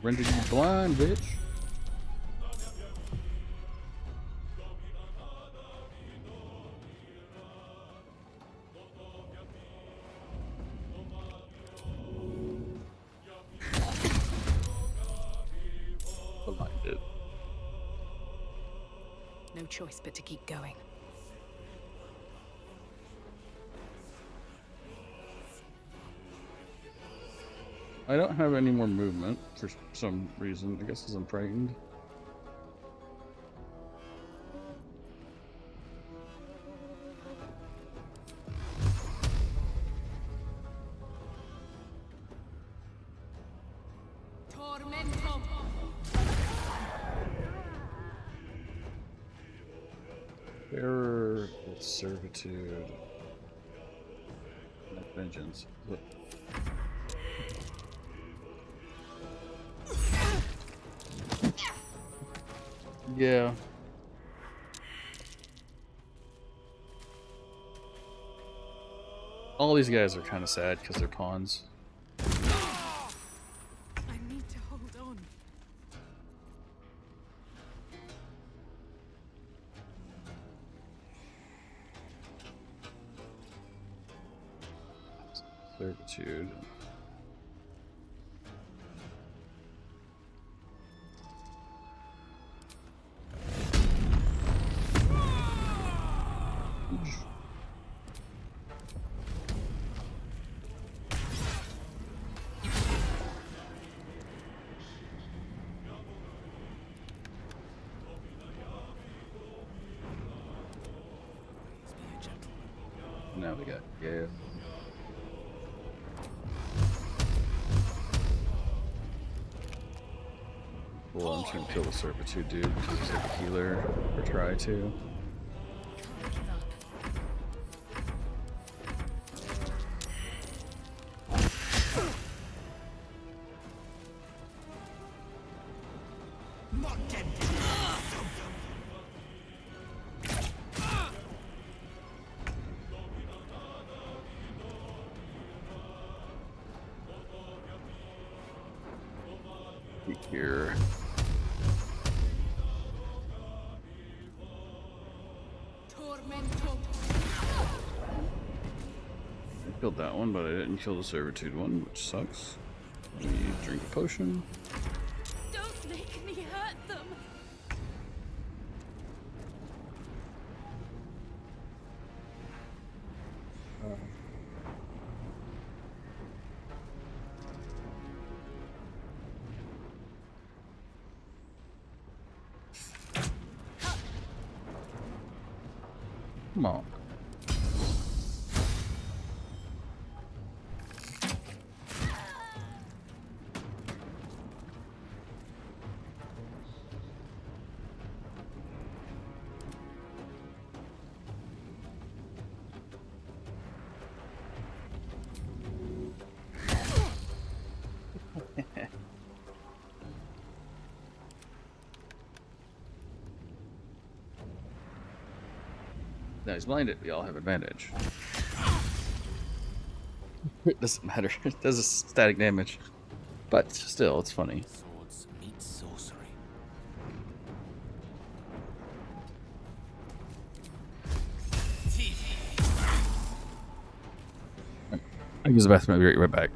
Rendered you blind, bitch. No choice but to keep going. I don't have any more movement for some reason. I guess because I'm frightened. Bearer with servitude. Not vengeance. What? Yeah. All these guys are kind of sad because they're pawns. I need to hold on. Servitude. Now we got Well, I'm just gonna kill the servitude dude because he's like a healer, or try to. Here. I killed that one, but I didn't kill the servitude one, which sucks. Let me drink a potion. Don't make me hurt them. Come on. Now he's blinded. We all have advantage. It doesn't matter. It does a static damage. But still, it's funny. Swords meet sorcery. I use the bathroom. I'll be right back.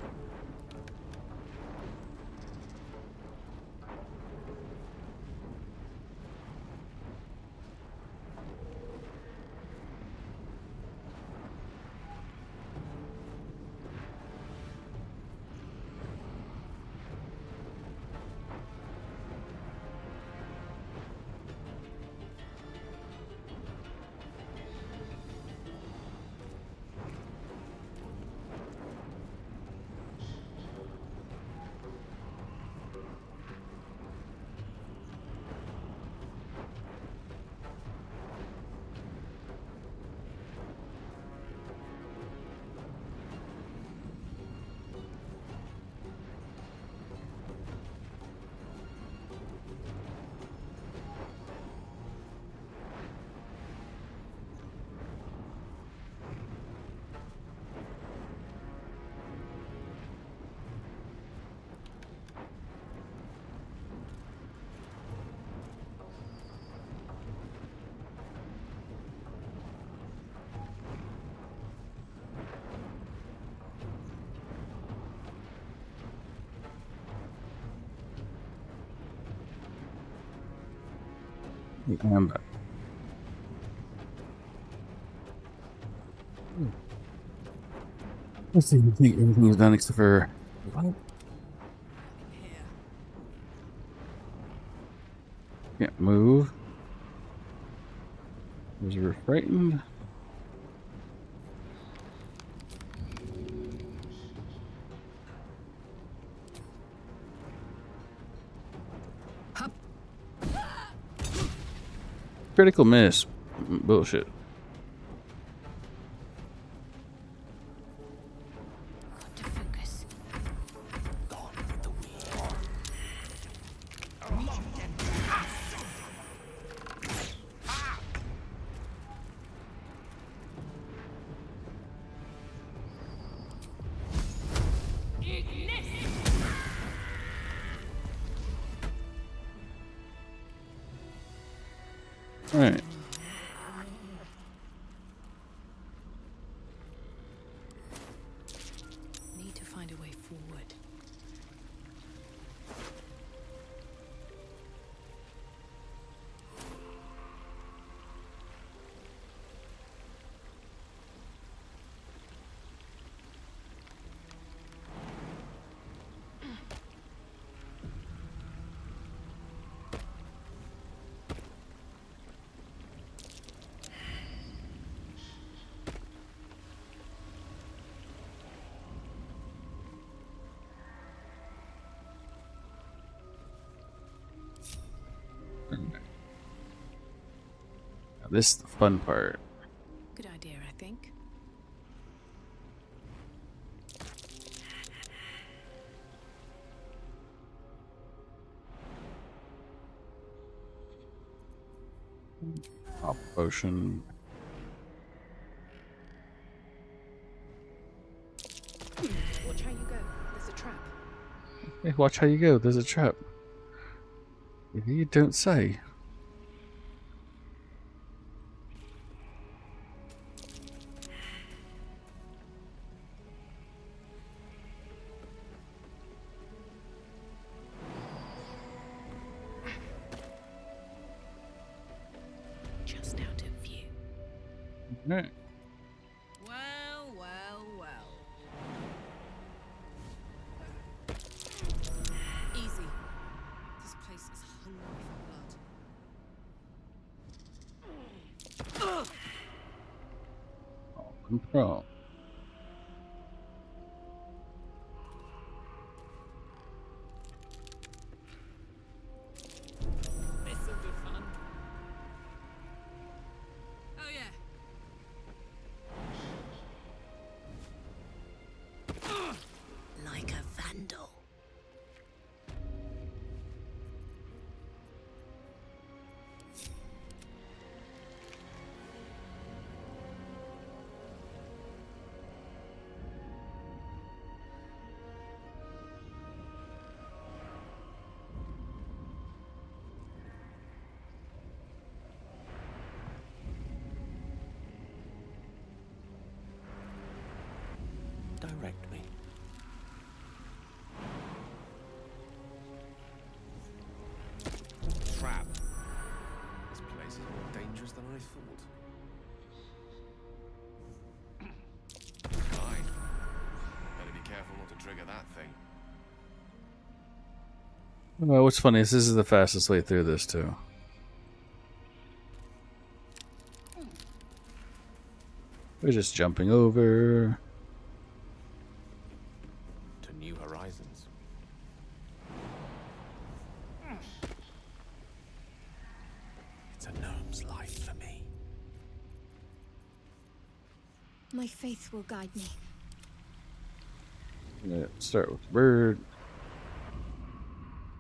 I'm back. Let's see. I think everything is done except for. What? Can't move. Was we frightened? Critical miss. Bullshit. Got to focus. Gone with the wind. All right. Need to find a way forward. Now this is the fun part. Good idea, I think. Pop potion. Watch how you go. There's a trap. Hey, watch how you go. There's a trap. You don't say. Just out of view. Right. Well, well, well. Easy. This place is hungry for blood. All control. This'll be fun. Oh yeah. Like a vandal. Direct me. Trap. This place is more dangerous than I thought. Fine. Better be careful not to trigger that thing. Well, what's funny is this is the fastest way through this too. We're just jumping over. To new horizons. It's a gnome's life for me. My faith will guide me. Yeah, start with the bird.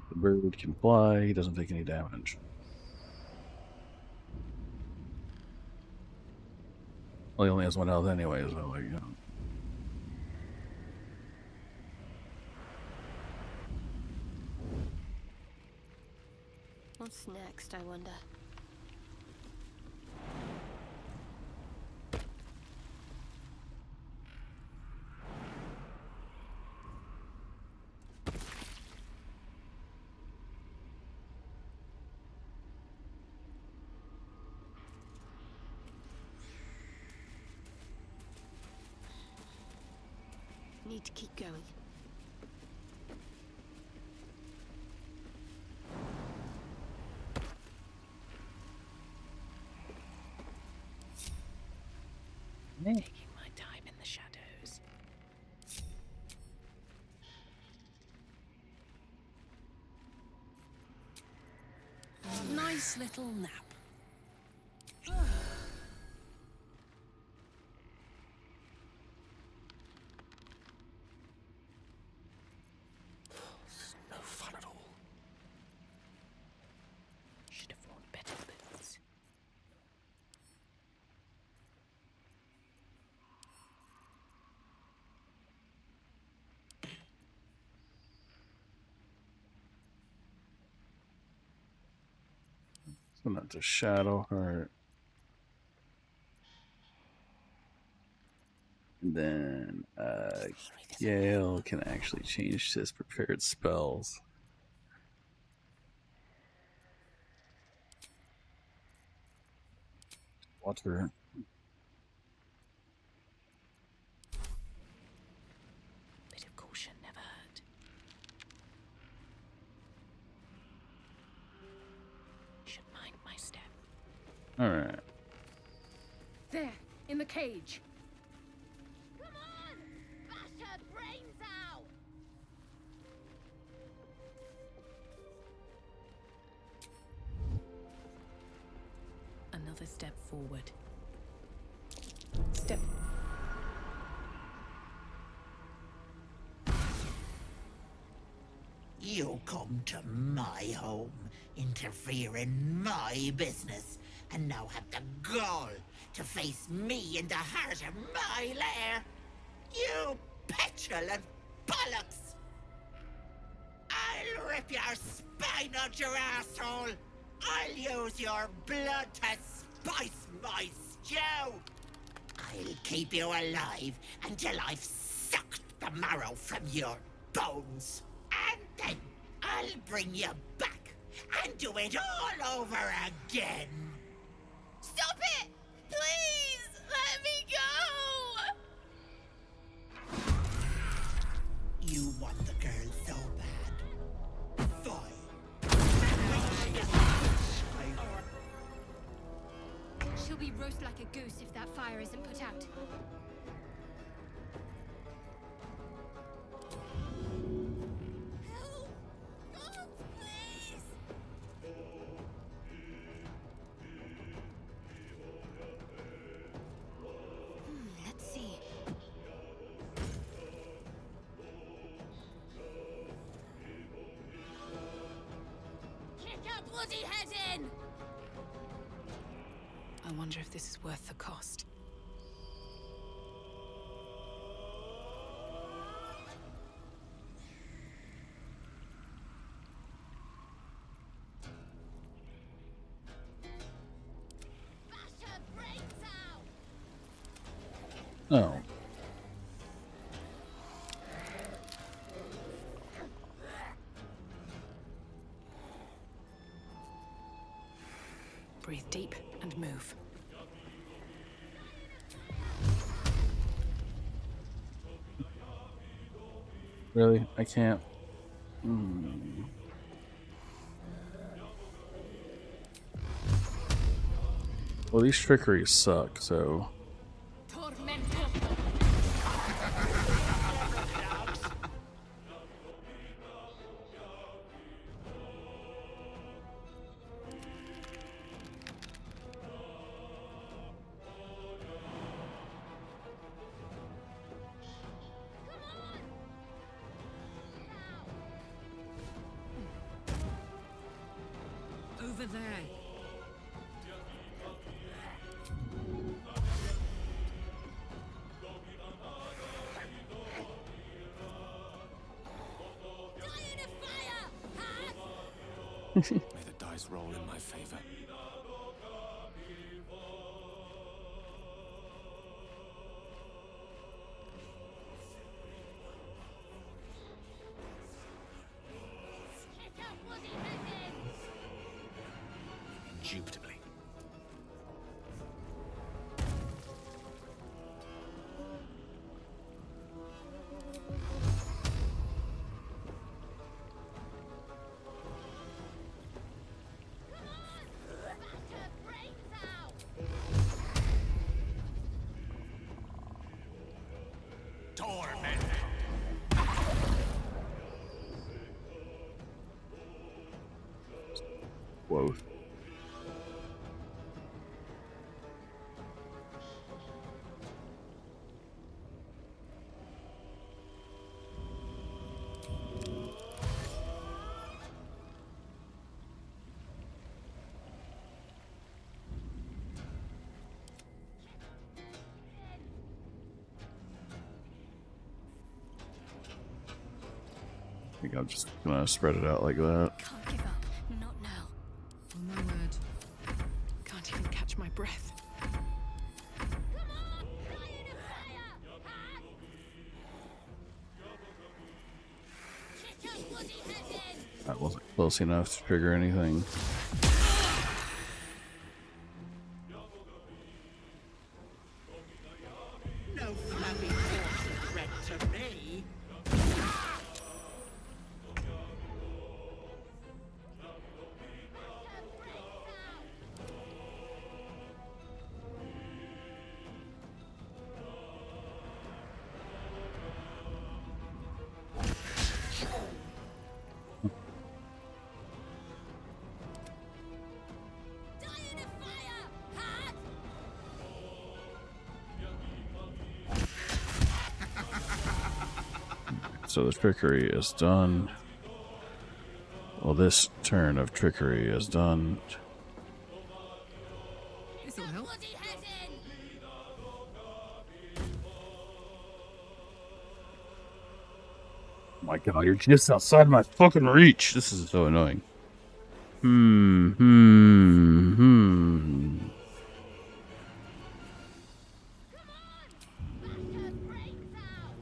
The bird can fly. He doesn't take any damage. Well, he only has 1 health anyway, so like, you know. What's next, I wonder? Need to keep going. Taking my time in the shadows. Nice little nap. Go not to Shadowheart. And then Gale can actually change his prepared spells. Water. Bit of caution never hurt. Should mind my step. All right. There, in the cage. Come on! Bash her brains out! Another step forward. Step. You come to my home, interfere in my business, and now have the gall to face me in the heart of my lair. You petulant bollocks! I'll rip your spine out your asshole! I'll use your blood to spice my stew! I'll keep you alive until I've sucked the marrow from your bones. And then I'll bring you back and do it all over again. Stop it! Please! Let me go! You want the girl so bad. Fine. She'll be roast like a goose if that fire isn't put out. Help! God, please! Let's see. Kick her bloody head in! I wonder if this is worth the cost. Bash her brains out! Oh. Breathe deep and move. Really? I can't. Well, these trickeries suck, so. Over there. May the dice roll in my favor. Kick her bloody head in! Indubitably. Bash her brains out! Torment! Whoa. I think I'm just gonna spread it out like that. Can't give up. Not now. On my word. catch my breath. That wasn't close enough to trigger anything. No flapping horse threat to me. So the trickery is done. Well, this turn of trickery is done. This'll help. My God, you're just outside my fucking reach. This is so annoying.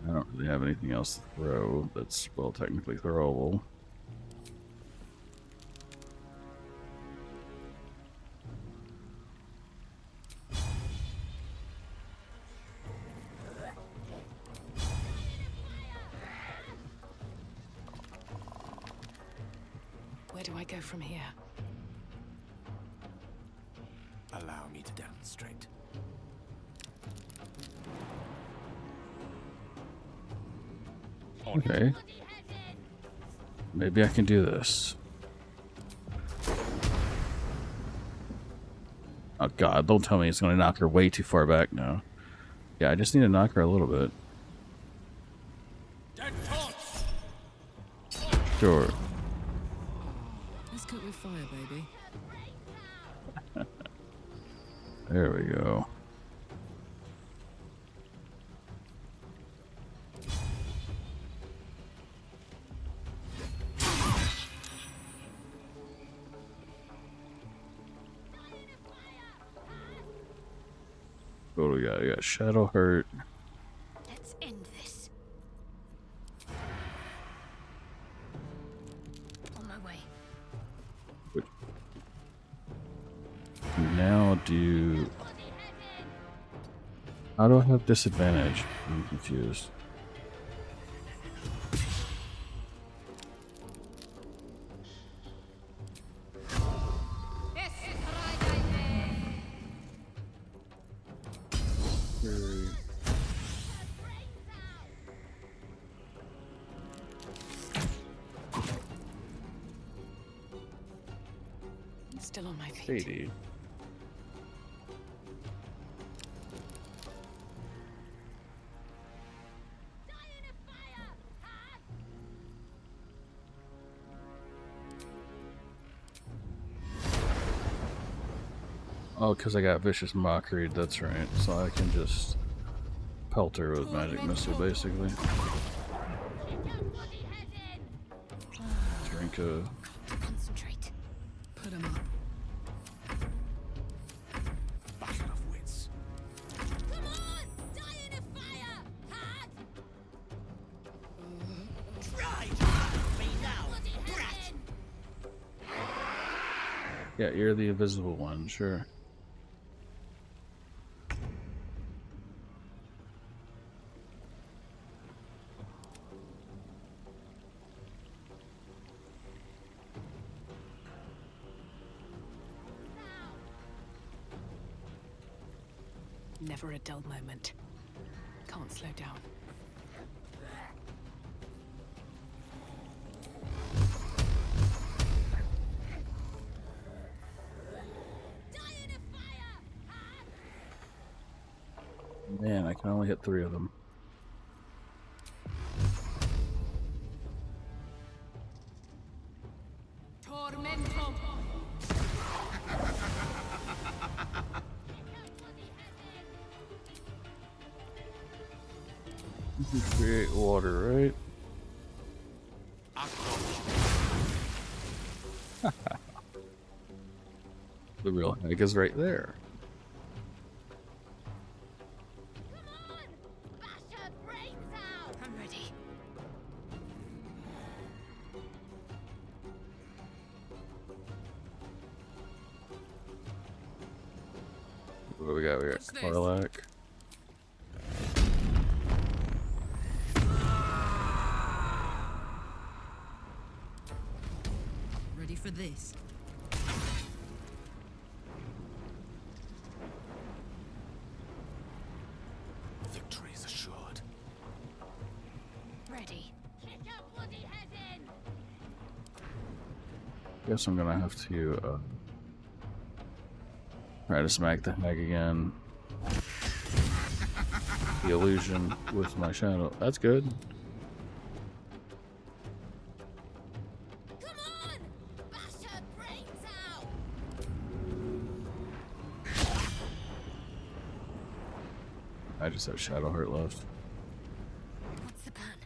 I don't really have anything else to throw that's, well, technically throwable. Where do I go from here? Allow me to demonstrate. Okay. Maybe I can do this. Oh God, don't tell me it's going to knock her way too far back now. Yeah, I just need to knock her a little bit. Sure. Let's cook with fire, baby. There we go. What do we got? We got Shadow Hurt. Let's end this. On my way. Now do... How do I have disadvantage? I'm confused. I'm still on my feet. Shady. Oh, because I got Vicious Mockery, that's right. So I can just pelt her with Magic Missile, basically. Drink a... Concentrate. Put him up. Battle of wits. Come on! Die in a fire! Hot! Try to hurt me now, brat! Yeah, you're the invisible one, sure. Never a dull moment. Can't slow down. Man, I can only hit 3 of them. You can create water, right? The real egg is right there. What do we got? We got Karlak. Ready for this? Victory is assured. Ready. Guess I'm gonna have to try to smack the hag again. The illusion with my shadow. That's good. Come on! Bash her brains out! I just have shadow hurt left. What's the plan?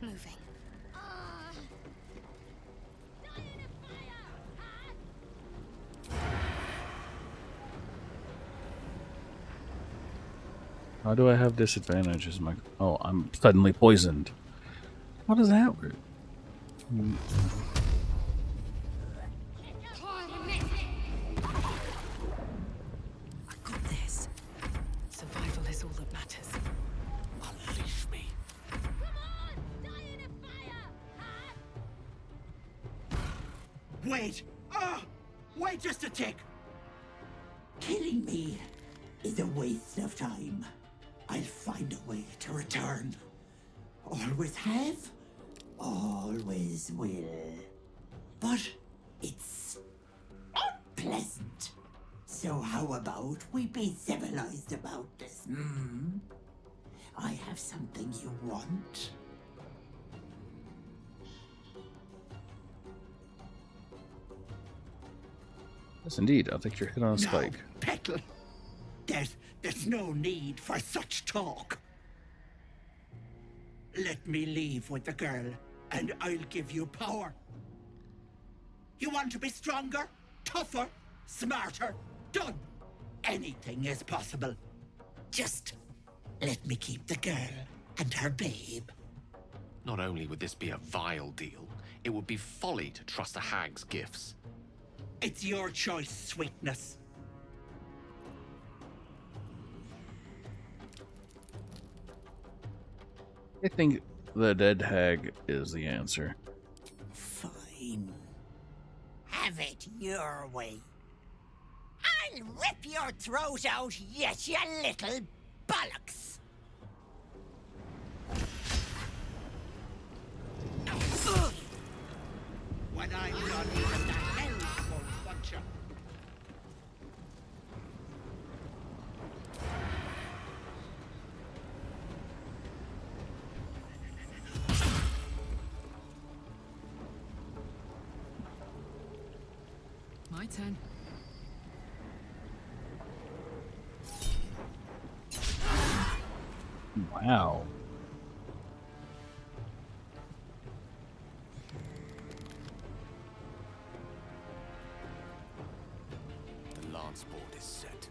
Moving. How do I have disadvantages? Oh, I'm suddenly poisoned. How does that work? I got this. Survival is all that matters. Unleash me. Wait! Wait just a tick! Killing me is a waste of time. I'll find a way to return. Always have, always will. But it's unpleasant. So how about we be civilized about this, hmm? I have something you want. Yes, indeed. I'll take your hit on a spike. Petal. There's no need for such talk. Let me leave with the girl, and I'll give you power. You want to be stronger, tougher, smarter? Done. Anything is possible. Just let me keep the girl and her babe. Not only would this be a vile deal, it would be folly to trust a hag's gifts. It's your choice, sweetness. I think the dead hag is the answer. Fine. Have it your way. I'll rip your throat out yet, you little bollocks. When I'm done, even the hell won't want you. My turn. Wow. The lance board is set.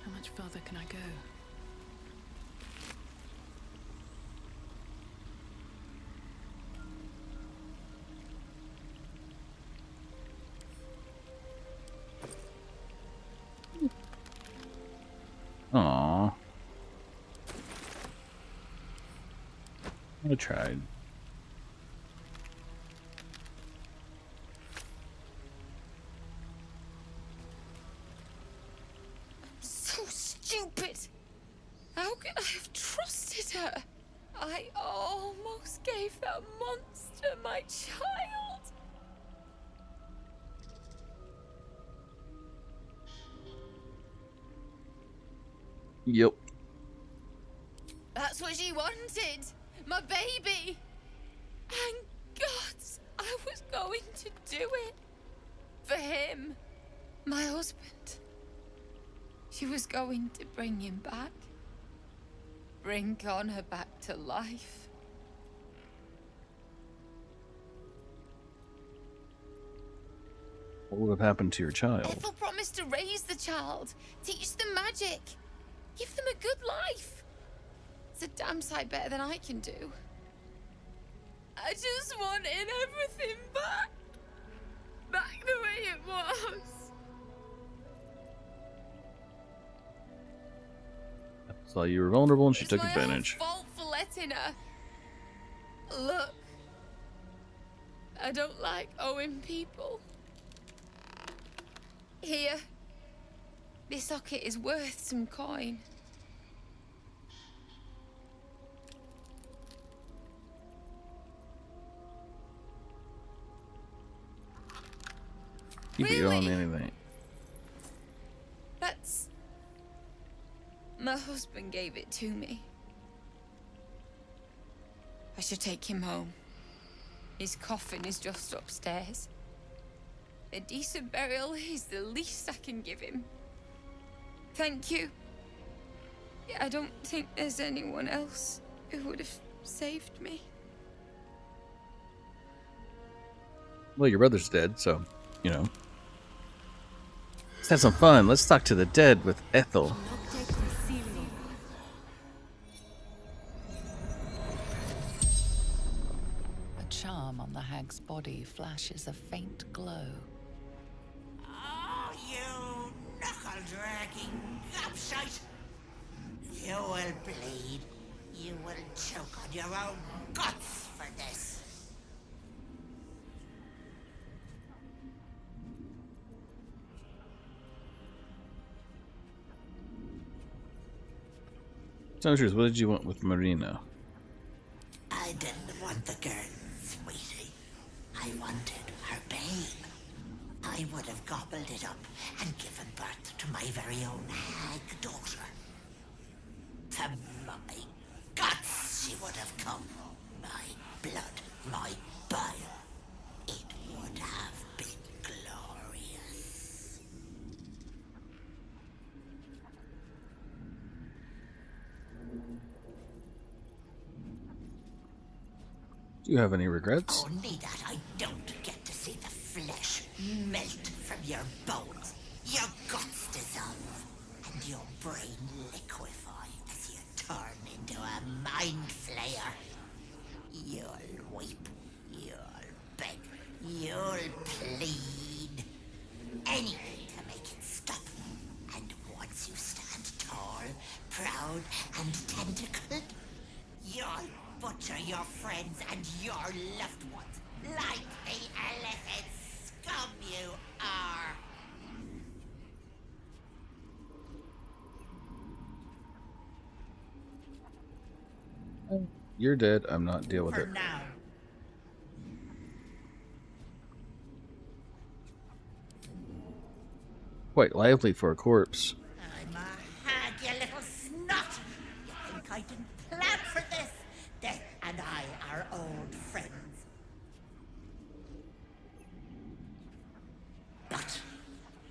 How much further can I go? Aww. I tried. So stupid! How could I have trusted her? I almost gave that monster my child. Yep. That's what she wanted. My baby. And God, I was going to do it. For him. My husband. She was going to bring him back. Bring Connor back to life. What would have happened to your child? Ethel promised to raise the child, teach them magic. Give them a good life. It's a damn sight better than I can do. I just wanted everything back. Back the way it was. Saw you were vulnerable and she took It's advantage. my own fault for letting her. Look, I don't like owing people. Here, this socket is worth some coin. Keep it on anything. That's... My husband gave it to me. I should take him home. His coffin is just upstairs. A decent burial is the least I can give him. Thank you. I don't think there's anyone else who would have saved me. Well, your brother's dead, so, you know. Let's have some fun. Let's talk to the dead with Ethel. A charm on the hag's body flashes a faint glow. Oh, you knuckle-dragging gobshite! You will bleed. You will choke on your own guts for this. Tell the truth, what did you want with Marina? I didn't want the girl, sweetie. I wanted her babe. I would have gobbled it up and given birth to my very own hag daughter. From my guts she would have come. My blood, my bile. It would have been glorious. Do you have any regrets? Only that I don't get to see the flesh melt from your bones, your guts dissolve, and your brain liquefy as you turn into a mind flayer. You'll weep, you'll beg, you'll plead. Anything to make it stop. And once you stand tall, proud, and tentacled, you'll butcher your friends and your loved ones like the elephant scum you are. You're dead. I'm not dealing with For it. now. Quite lively for a corpse. I'm a hag, you little snot. You think I didn't plan for this? Death and I are old friends. But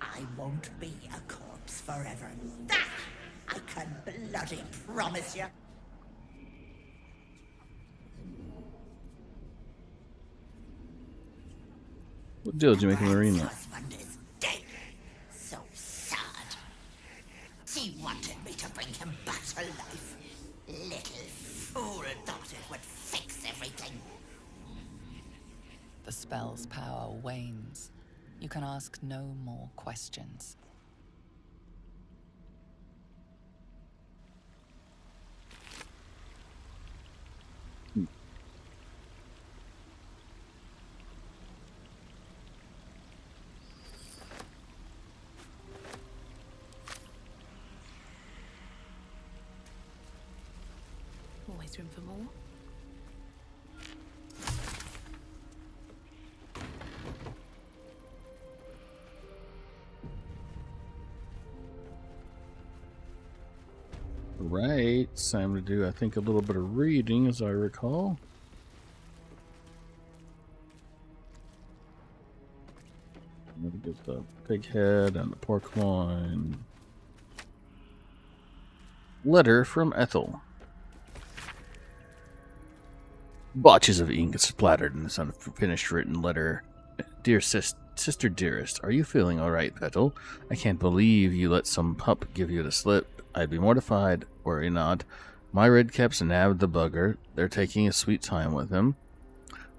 I won't be a corpse forever. That I can bloody promise you. What deal did you make with Marina? Husband is dead. So sad. She wanted me to bring him back to life. Little fool thought it would fix everything. The spell's power wanes. You can ask no more questions. Always room for more. Right, it's time to do, I think, a little bit of reading, as I recall. I'm gonna get the pig head and the pork loin. Letter from Ethel. Botches of ink splattered in this unfinished written letter. Dear sister dearest, are you feeling alright, Ethel? I can't believe you let some pup give you the slip. I'd be mortified, were he not. My redcaps nabbed the bugger. They're taking a sweet time with him.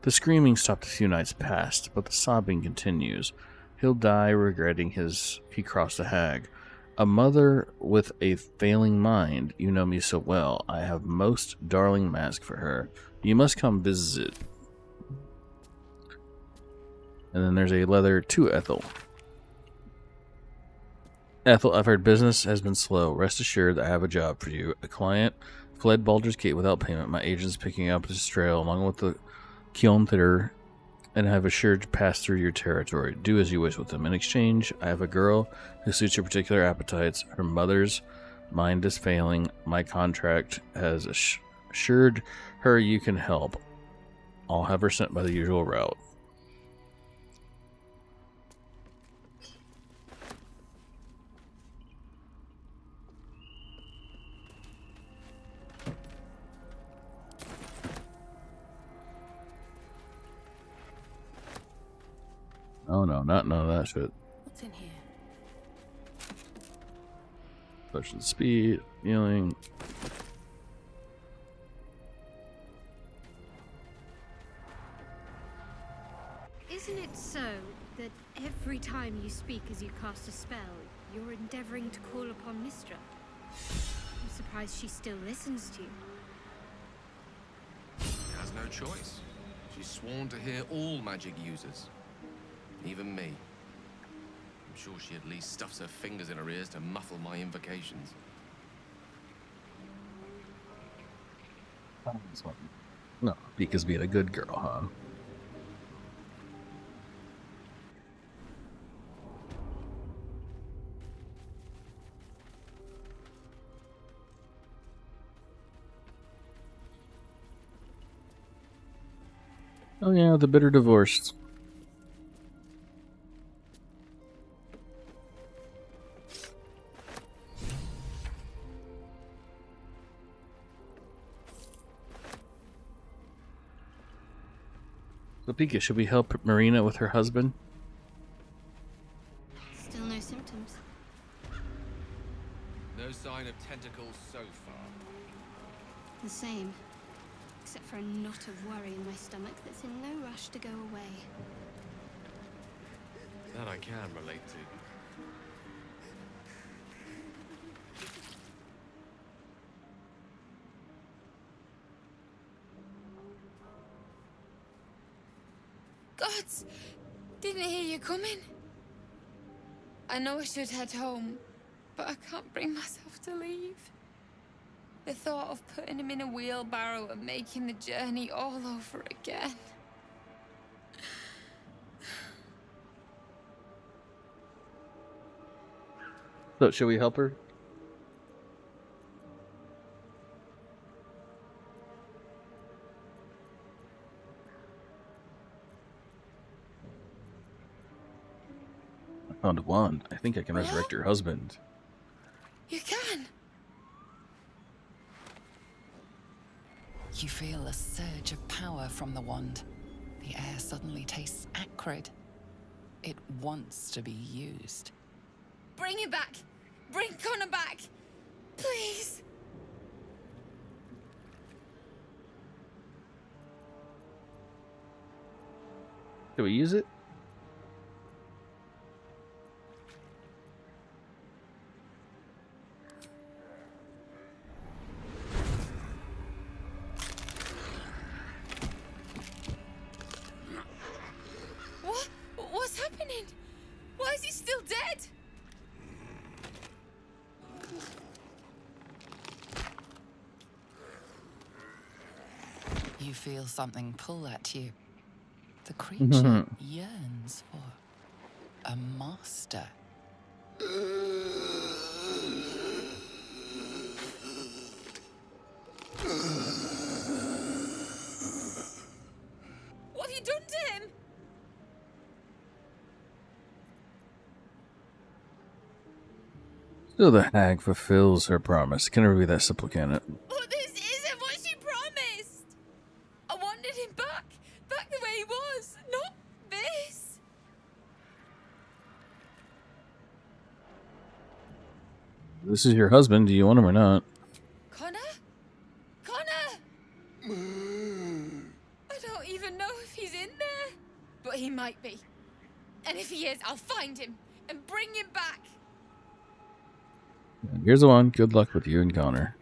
The screaming stopped a few nights past, but the sobbing continues. He'll die regretting he crossed a hag. A mother with a failing mind, you know me so well. I have most darling mask for her. You must come visit. And then there's a letter to Ethel. Ethel, I've heard business has been slow. Rest assured I have a job for you. A client fled Baldur's Gate without payment. My agent's picking up his trail along with the Kionthir and have assured to pass through your territory. Do as you wish with them. In exchange, I have a girl who suits your particular appetites. Her mother's mind is failing. My contract has assured her you can help. I'll have her sent by the usual route. Oh no, not none of that shit. What's in here? Potion speed, healing. Isn't it so that every time you speak as you cast a spell, you're endeavoring to call upon Mistra? I'm surprised she still listens to you. She has no choice. She's sworn to hear all magic users. Even me. I'm sure she at least stuffs her fingers in her ears to muffle my invocations. No, because being a good girl, huh? Oh yeah, the bitter divorce. So Pika, should we help Marina with her husband? Still no symptoms. No sign of tentacles so far. The same. Except for a knot of worry in my stomach that's in no rush to go away. That I can relate to. Gods! Didn't hear you coming. I know I should head home, but I can't bring myself to leave. The thought of putting him in a wheelbarrow and making the journey all over again. So, should we help her? I found a wand. I think I can resurrect your husband. You can. You feel a surge of power from the wand. The air suddenly tastes acrid. It wants to be used. Bring him back. Bring Connor back. Please. Can we use it? What? What's happening? Why is he still dead? You feel something pull at you. The creature yearns for a master. What have you done to him? Still, the hag fulfills her promise. Can never be that simple, can it? But this isn't what she promised. I wanted him back. Back the way he was. Not this. This is your husband. Do you want him or not? Connor? Connor! I don't even know if he's in there. But he might be. And if he is, I'll find him and bring him back. Here's the one. Good luck with you and Connor.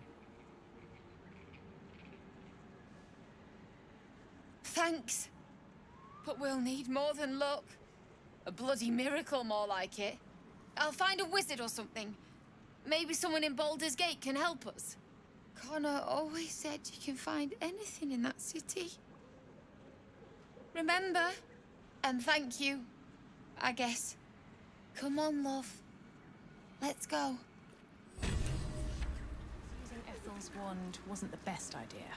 Thanks. But we'll need more than luck. A bloody miracle, more like it. I'll find a wizard or something. Maybe someone in Baldur's Gate can help us. Connor always said you can find anything in that city. Remember? And thank you, I guess. Come on, love. Let's go. Using Ethel's wand wasn't the best idea.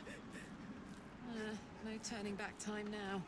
No turning back time now.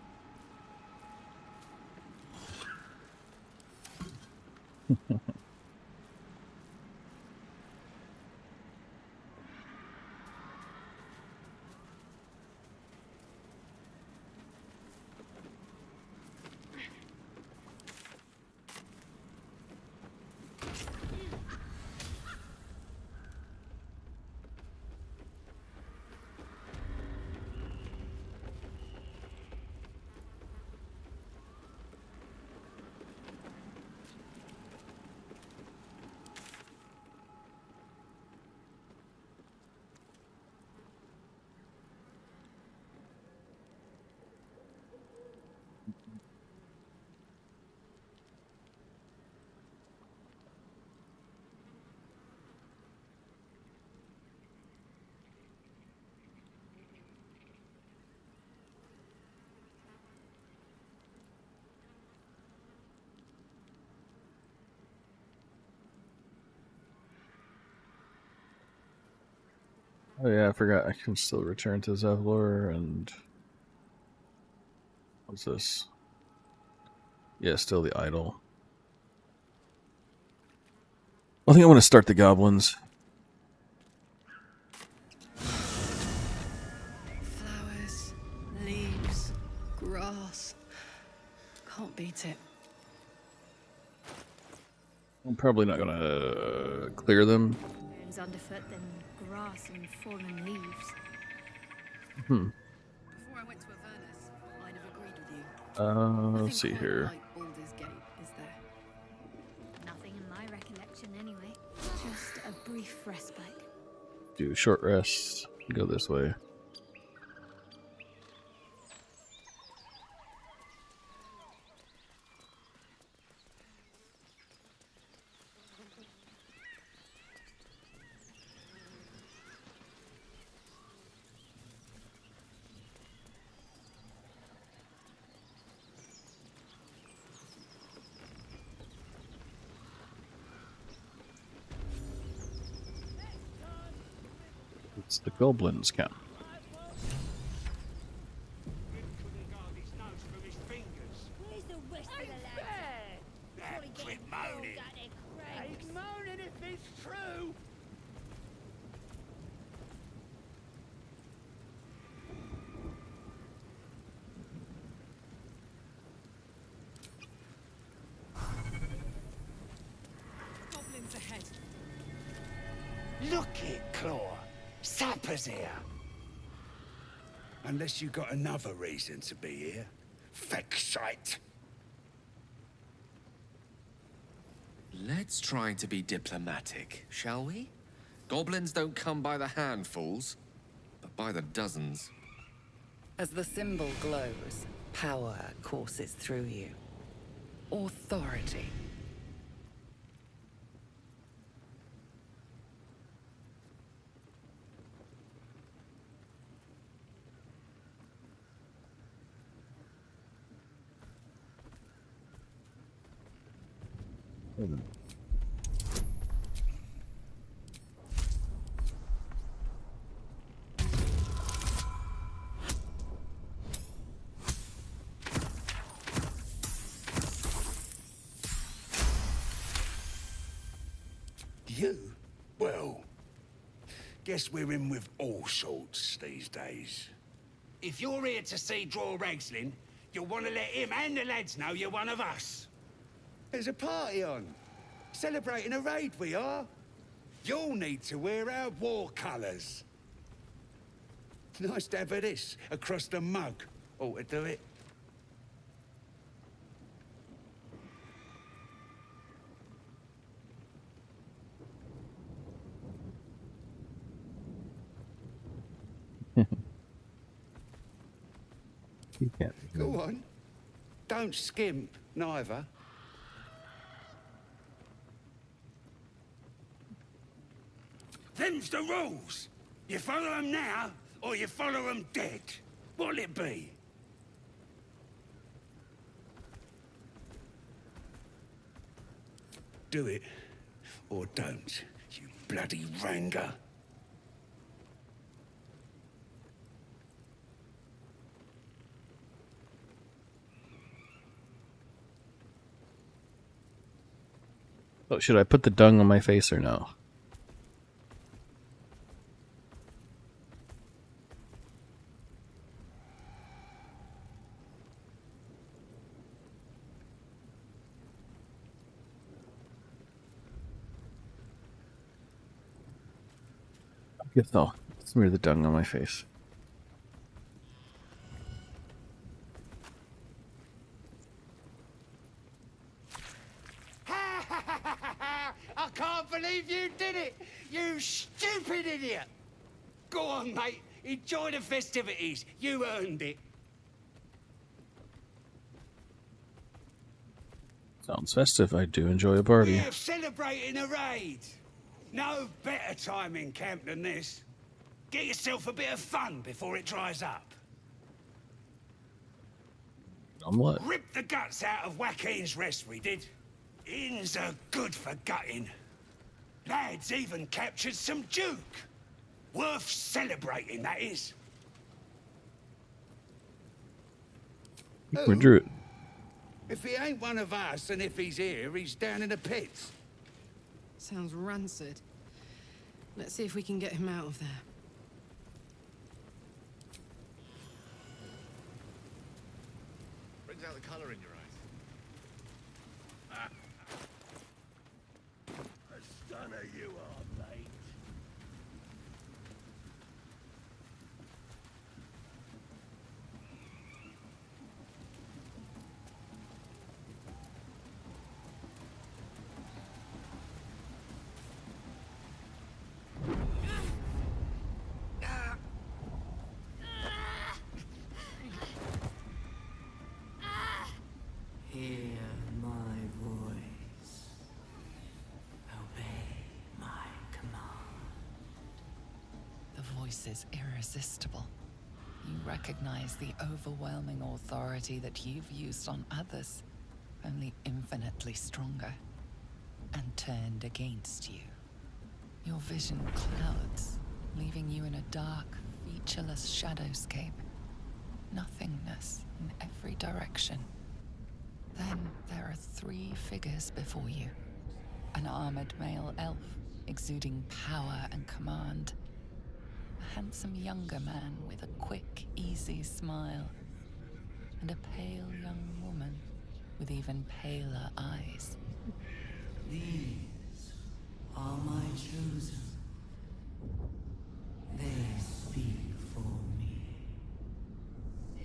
Oh yeah, I forgot. I can still return to Zevlor and... What's this? Yeah, still the idol. I think I want to start the goblins. Flowers, leaves, grass. Can't beat it. I'm probably not going to clear them. Bones underfoot, then grass and fallen leaves. Before I went to Avernus, I'd have agreed with you. Let's see here. Like Baldur's Gate, is there? Nothing in my recollection, anyway. Just a brief respite. Do short rest. Go this way. It's the goblins camp. Where's the rest of the lads? Quit moaning. He's moaning if it's true. Goblins ahead. Look it, Claw. Sapper's here. Unless you got another reason to be here. Feck shite. Let's try to be diplomatic, shall we? Goblins don't come by the handfuls, but by the dozens. As the symbol glows, power courses through you. Authority. You? Well, guess we're in with all sorts these days. If you're here to see Draw Ragslin, you'll want to let him and the lads know you're one of us. There's a party on. Celebrating a raid, we are. You'll need to wear our war colours. Nice to have this across the mug. Ought to do it. You can't. Go on. Don't skimp, neither. Them's the rules. You follow them now, or you follow them dead. What'll it be? Do it, or don't, you bloody ranger. Oh, should I put the dung on my face or no? I guess I'll smear the dung on my face. I can't believe you did it! You stupid idiot! Go on, mate. Enjoy the festivities. You earned it. Sounds festive. I do enjoy a party. We're celebrating a raid. No better time in camp than this. Get yourself a bit of fun before it dries up. On what? Rip the guts out of Joaquin's rest, we did. Inns are good for gutting. Lads even captured some Duke. Worth celebrating, that is. We're Druid. If he ain't one of us, and if he's here, he's down in the pits. Sounds rancid. Let's see if we can get him out of there. Brings out the colour in your eyes. A stunner you are, mate. Hear my voice. Obey my command. The voice is irresistible. You recognize the overwhelming authority that you've used on others, only infinitely stronger, and turned against you. Your vision clouds, leaving you in a dark, featureless shadowscape. Nothingness in every direction. Then there are 3 figures before you. An armored male elf, exuding power and command. A handsome younger man with a quick, easy smile. And a pale young woman with even paler eyes. These are my chosen. They speak for me.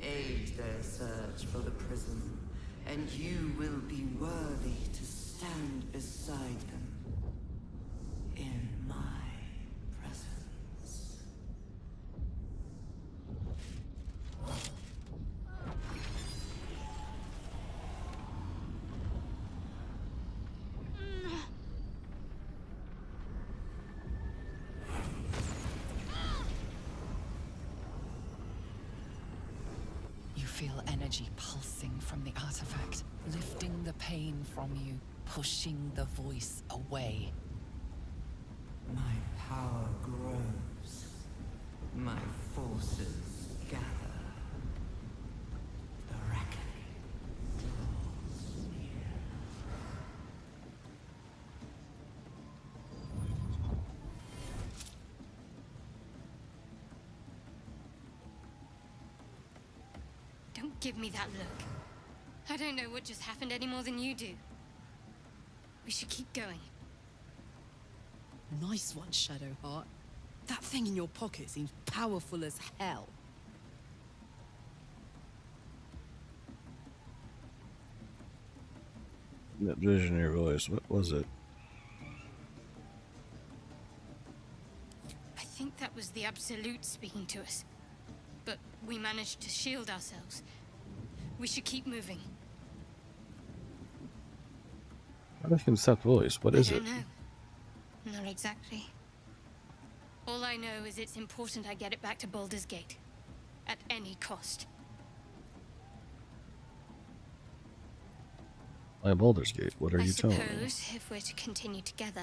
Aid their search for the prism, and you will be worthy to stand beside them in my presence. You feel energy pulsing from the artifact, lifting the pain from you, pushing the voice away. My power grows. My forces gather. The reckoning draws near. Don't give me that look. I don't know what just happened any more than you do. We should keep going. Nice one, Shadowheart. That thing in your pocket seems powerful as hell. That vision in your voice, what was it? I think that was the Absolute speaking to us. But we managed to shield ourselves. We should keep moving. I don't think it's that voice. What is it? I don't know. Not exactly. All I know is it's important I get it back to Baldur's Gate. At any cost. By Baldur's Gate, what are you telling me? I suppose if we're to continue together,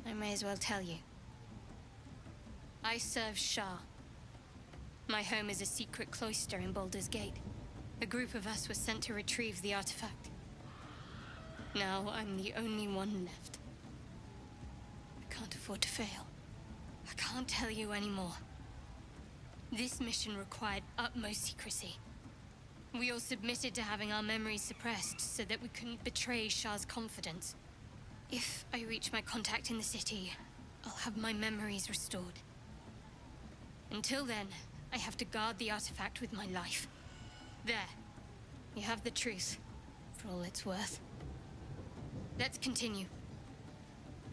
I may as well tell you. I serve Shah. My home is a secret cloister in Baldur's Gate. A group of us was sent to retrieve the artifact. Now I'm the only one left. I can't afford to fail. I can't tell you anymore. This mission required utmost secrecy. We all submitted to having our memories suppressed so that we couldn't betray Shah's confidence. If I reach my contact in the city, I'll have my memories restored. Until then, I have to guard the artifact with my life. There. You have the truth, for all it's worth. Let's continue.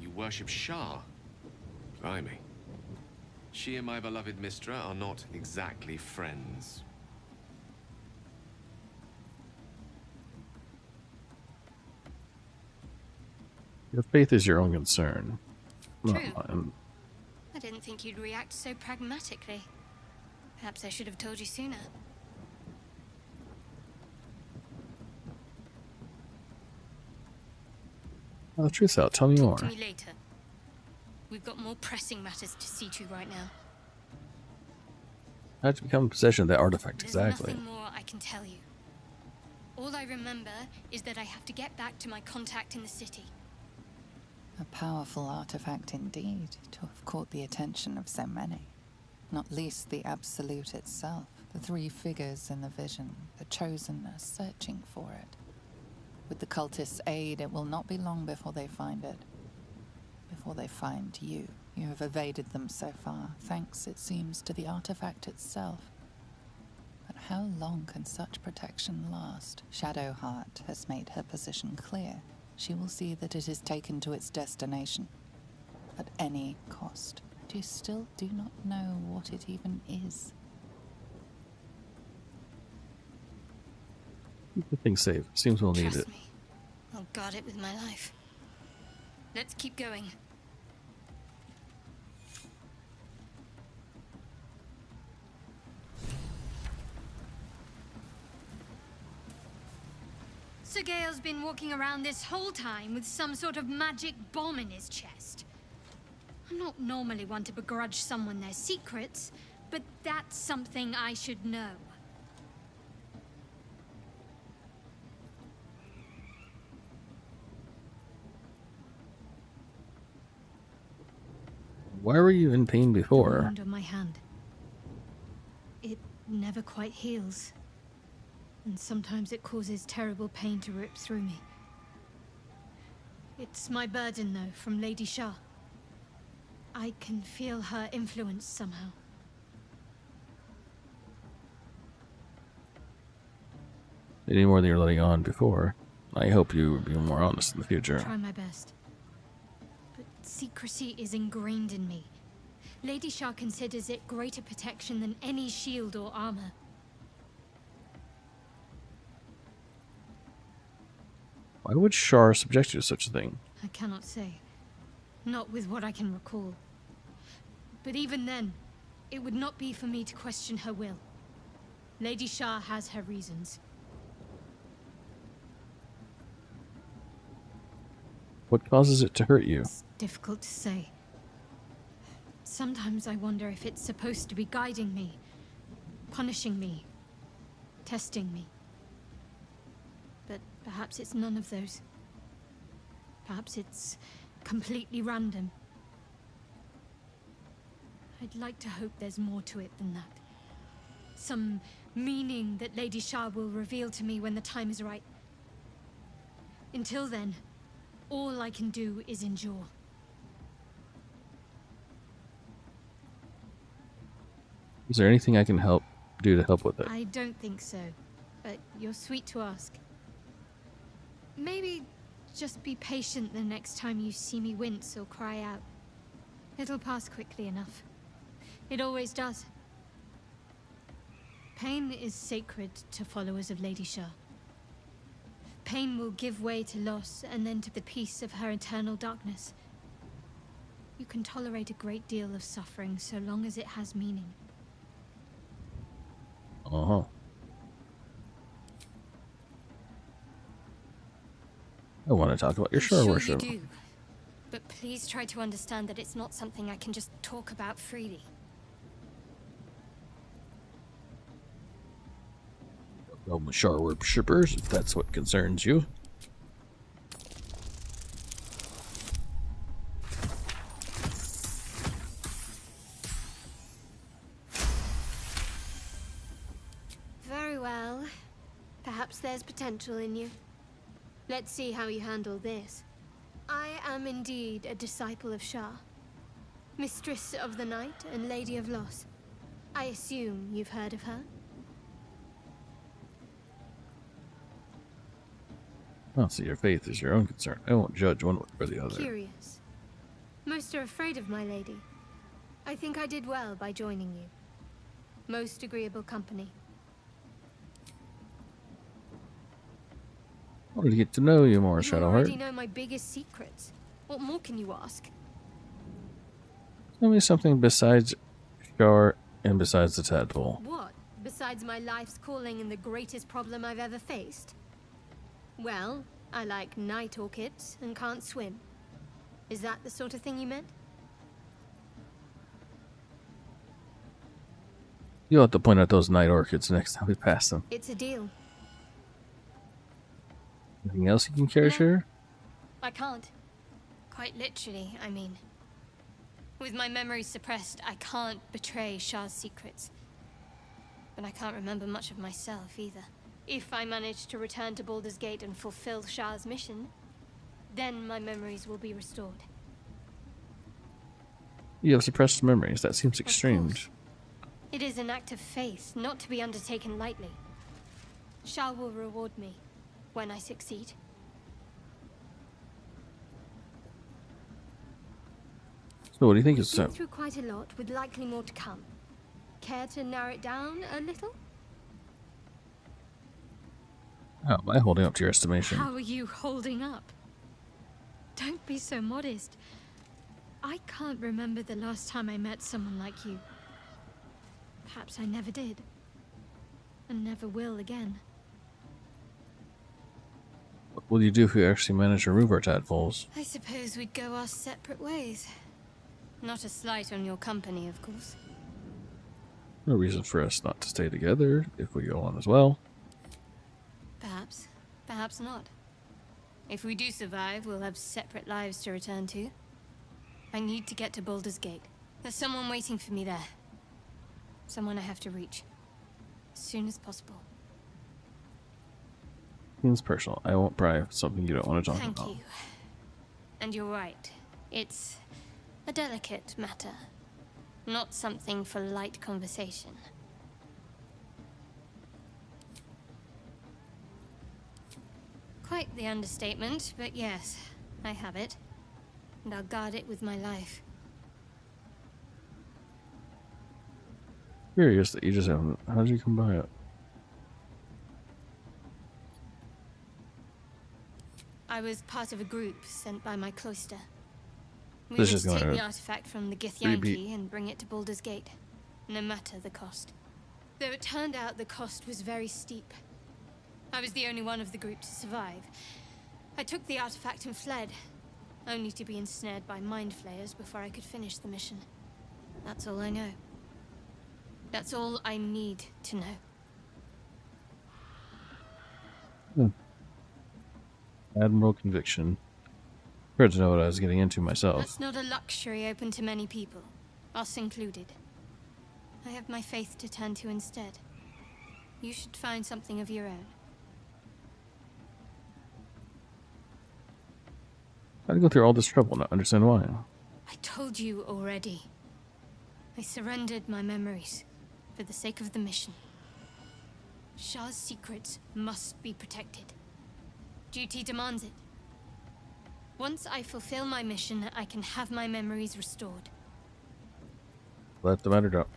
You worship Shah? Blimey. She and my beloved Mistra are not exactly friends. Your faith is your own concern, not True. mine. I didn't think you'd react so pragmatically. Perhaps I should have told you sooner. Well, the truth's out. Tell me more. Talk to me later. We've got more pressing matters to see to right now. How did you become in possession of that artifact There's exactly? nothing more I can tell you. All I remember is that I have to get back to my contact in the city. A powerful artifact indeed, to have caught the attention of so many. Not least the Absolute itself, the three figures in the vision, the Chosen are searching for it. With the cultists' aid, it will not be long before they find it. Before they find you. You have evaded them so far, thanks, it seems, to the artifact itself. But how long can such protection last? Shadowheart has made her position clear. She will see that it is taken to its destination. At any cost. But you still do not know what it even is. Keep the thing safe. Seems we'll need Trust it. me. I'll guard it with my life. Let's keep going. Sir Gale's been walking around this whole time with some sort of magic bomb in his chest. I'm not normally one to begrudge someone their secrets, but that's something I should know. Why were you in pain The before? wound on my hand. It never quite heals. And sometimes it causes terrible pain to rip through me. It's my burden, though, from Lady Shah. I can feel her influence somehow. Any more than you're letting on before. I hope you will be more honest in the future. Try my best. But secrecy is ingrained in me. Lady Shah considers it greater protection than any shield or armor. Why would Shar subject you to such a thing? I cannot say. Not with what I can recall. But even then, it would not be for me to question her will. Lady Shah has her reasons. What causes it to hurt you? It's difficult to say. Sometimes I wonder if it's supposed to be guiding me, punishing me, testing me. But perhaps it's none of those. Perhaps it's completely random. I'd like to hope there's more to it than that. Some meaning that Lady Shah will reveal to me when the time is right. Until then, all I can do is endure. Is there anything I can do to help with it? I don't think so, but you're sweet to ask. Maybe just be patient the next time you see me wince or cry out. It'll pass quickly enough. It always does. Pain is sacred to followers of Lady Shah. Pain will give way to loss and then to the peace of her eternal darkness. You can tolerate a great deal of suffering so long as it has meaning. Uh-huh. I want to talk about your Shah worship. You do. But please try to understand that it's not something I can just talk about freely. Well, Shah worshippers, if that's what concerns you. Very well. Perhaps there's potential in you. Let's see how you handle this. I am indeed a disciple of Shah, Mistress of the Night and Lady of Loss. I assume you've heard of her? Well, see, your faith is your own concern. I won't judge one way or the other. Curious. Most are afraid of my lady. I think I did well by joining you. Most agreeable company. I wanted to get to know you more, You Shadowheart. already know my biggest secrets. What more can you ask? Tell me something besides Shah and besides the tadpole. What? Besides my life's calling and the greatest problem I've ever faced? Well, I like night orchids and can't swim. Is that the sort of thing you meant? You'll have to point out those night orchids next time we pass them. It's a deal. Anything else you can care to share? I can't. Quite literally, I mean. With my memories suppressed, I can't betray Shah's secrets. But I can't remember much of myself either. If I manage to return to Baldur's Gate and fulfill Shah's mission, then my memories will be restored. You have suppressed memories. That seems extreme. It is an act of faith, not to be undertaken lightly. Shah will reward me when I succeed. So what do you think We've is been through quite a lot, with likely more to come. Care to narrow it down a little? How am I holding up to your estimation? How are you holding up? Don't be so modest. I can't remember the last time I met someone like you. Perhaps I never did. And never will again. What will you do if you actually manage to remove our tadpoles? I suppose we'd go our separate ways. Not a slight on your company, of course. No reason for us not to stay together if we go on as well. Perhaps. Perhaps not. If we do survive, we'll have separate lives to return to. I need to get to Baldur's Gate. There's someone waiting for me there. Someone I have to reach. As soon as possible. Seems personal. I won't pry if it's something you don't want to talk about. Thank you. And you're right. It's a delicate matter. Not something for light conversation. Quite the understatement, but yes, I have it. And I'll guard it with my life. Curious that you just haven't. How did you come by it? I was part of a group sent by my cloister. We This were is to take gonna the artifact from the repeat. Githyanki and bring it to Baldur's Gate, no matter the cost. Though it turned out the cost was very steep. I was the only one of the group to survive. I took the artifact and fled, only to be ensnared by mind flayers before I could finish the mission. That's all I know. That's all I need to know. Admiral conviction. Prepared to know what I was getting into myself. That's not a luxury open to many people, us included. I have my faith to turn to instead. You should find something of your own. I'd go through all this trouble, not understand why. I told you already. I surrendered my memories. for the sake of the mission. Shah's secrets must be protected. Duty demands it. Once I fulfill my mission, I can have my memories restored. Let the matter drop.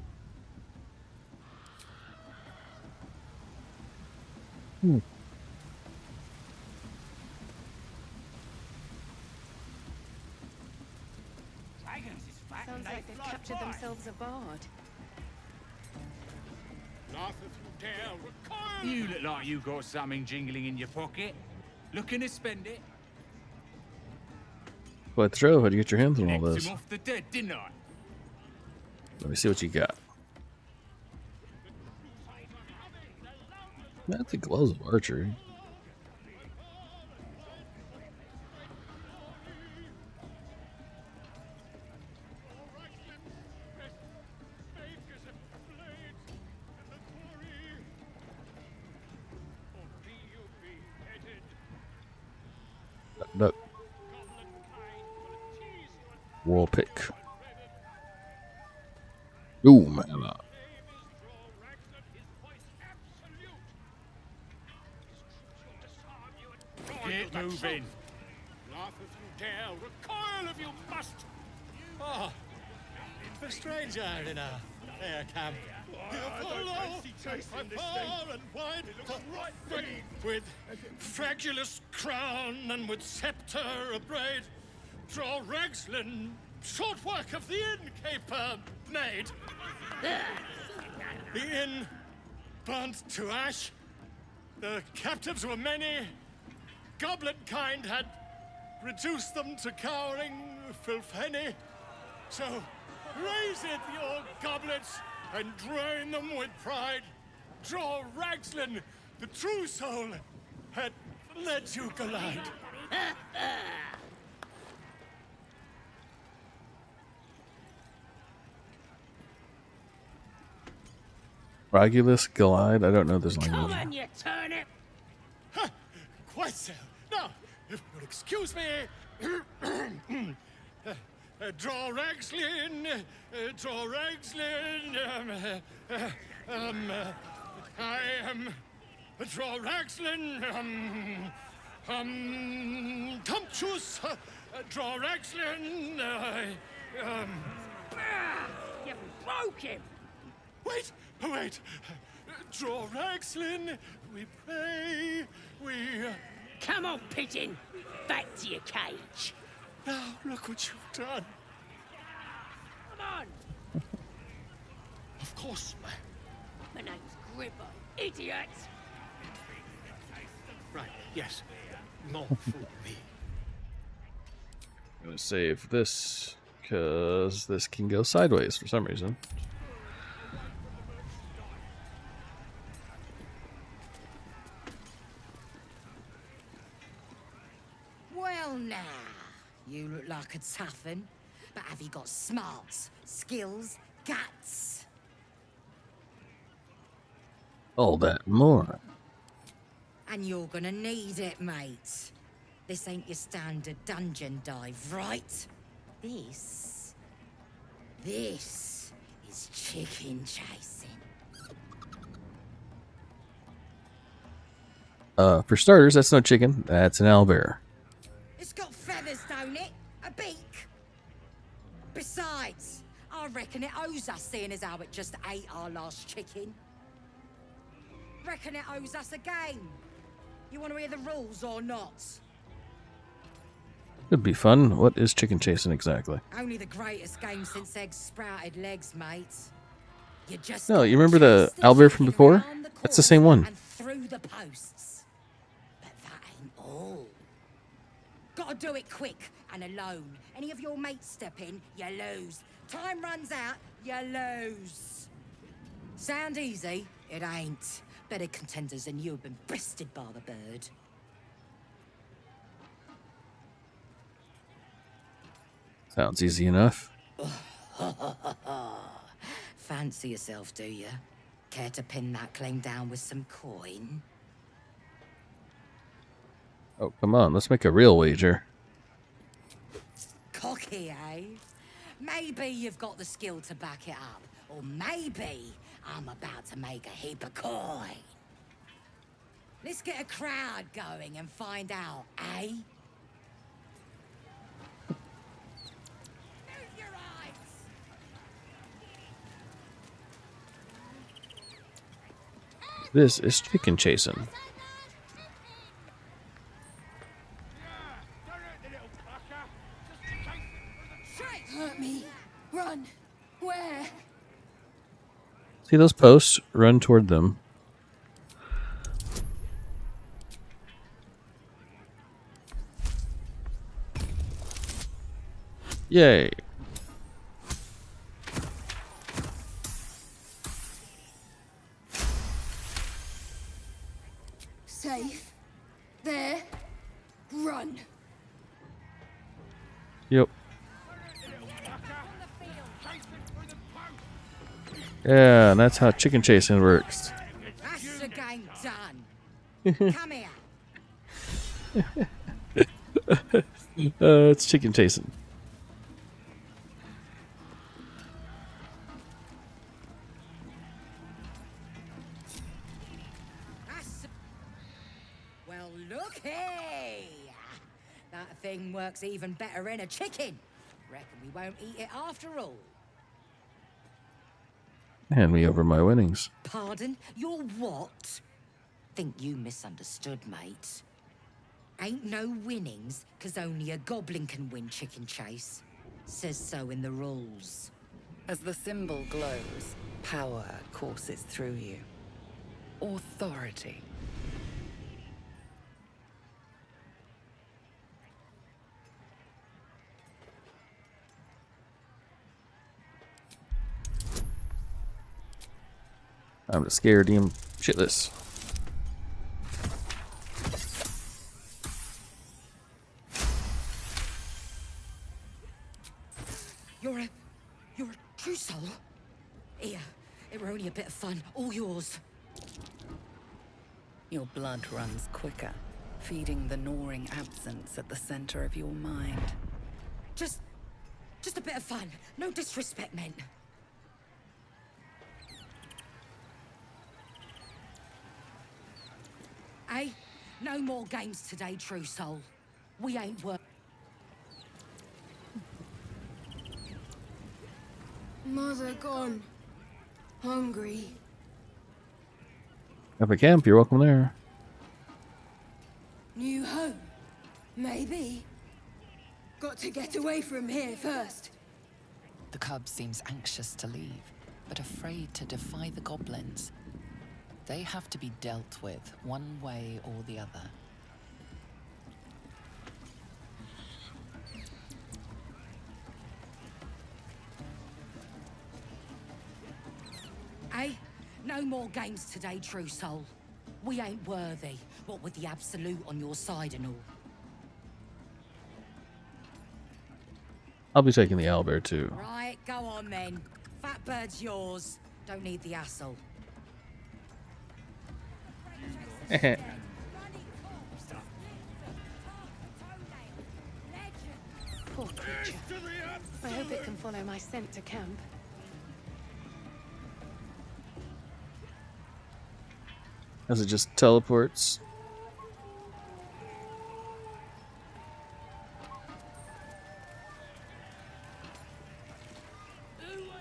Sounds like they've captured themselves a bard. You look like you got something jingling in your pocket. Looking to spend it? What throw? How'd you get your hands on all Nicked this? him off the dead, didn't I? Let me see what you got. That's the gloves of archery. Duck. Wall pick. Ooh, man. Get moving. Laugh if you dare, recoil if you must. Oh, a stranger in a fair camp. Far and wide, with fragulous crown and with scepter abraid, draw Ragslin, short work of the innkeeper made. The inn burnt to ash. The captives were many. Goblin kind had reduced them to cowering filfenny. So raise it, your goblets, and drain them with pride. Draw Ragslin, the true soul, had let you glide. Regulus glide? I don't know this language. Come on, you turnip! Quite so. Now, if you'll excuse me, draw Ragslin, I am draw Ragslin, Tumptuous, draw Ragslin, You broke him! Wait! Draw Ragslin, we pray, we... Come on, pigeon! Back to your cage! Now, look what you've done. Come on! Of course, My name's Gribbo, idiot! Right, yes. Not for me. I'm gonna save this because this can go sideways for some reason. Well now, you look like a tough un, but have you got smarts, skills, guts? All that and more. And you're gonna need it, mate. This ain't your standard dungeon dive, right? This is chicken chasing. For starters, that's no chicken. That's an owlbear. It's got feathers, don't it? A beak. Besides, I reckon it owes us, seeing as how it just ate our last chicken. Reckon it owes us a game. You want to hear the rules or not? It'd be fun. What is chicken chasing exactly? Only the greatest game since eggs sprouted legs, mate. You just No, you remember the owlbear from before? That's the same one. and through the posts. But that ain't all. Gotta do it quick and alone. Any of your mates step in, you lose. Time runs out, you lose. Sound easy? It ain't. Better contenders than you have been bested by the bird. Sounds easy enough. Fancy yourself, do you? Care to pin that claim down with some coin? Oh, come on. Let's make a real wager. Cocky, eh? maybe you've got the skill to back it up. Or maybe I'm about to make a heap of coin. Let's get a crowd going and find out, eh? This is chicken chasing. Hurt me. Run. Where? See those posts? Run toward them. Yay. Safe. There. Run. Yep. Yeah, and that's how chicken chasing works. That's the game done. Come here. It's chicken chasing. Well, looky! That thing works even better in a chicken. Reckon we won't eat it after all. Hand me over my winnings. Pardon? You're what? Think you misunderstood, mate. Ain't no winnings, 'cause only a goblin can win chicken chase. Says so in the rules. As the symbol glows, power courses through you. Authority. I'm just scared him shitless. You're a true soul? Here, it were only a bit of fun, all yours. Your blood runs quicker, feeding the gnawing absence at the center of your mind. Just a bit of fun. No disrespect meant. Hey, no more games today, true soul. We ain't work. Mother gone. Hungry. Epic Camp, you're welcome there. New home. Maybe. Got to get away from here first. The cub seems anxious to leave, but afraid to defy the goblins. They have to be dealt with one way or the other. Hey, no more games today, true soul. We ain't worthy, what with the absolute on your side and all. I'll be taking the owlbear too. Right, go on then. Fat bird's yours. Don't need the hassle. Poor creature. I hope it can follow my scent to camp. As it just teleports.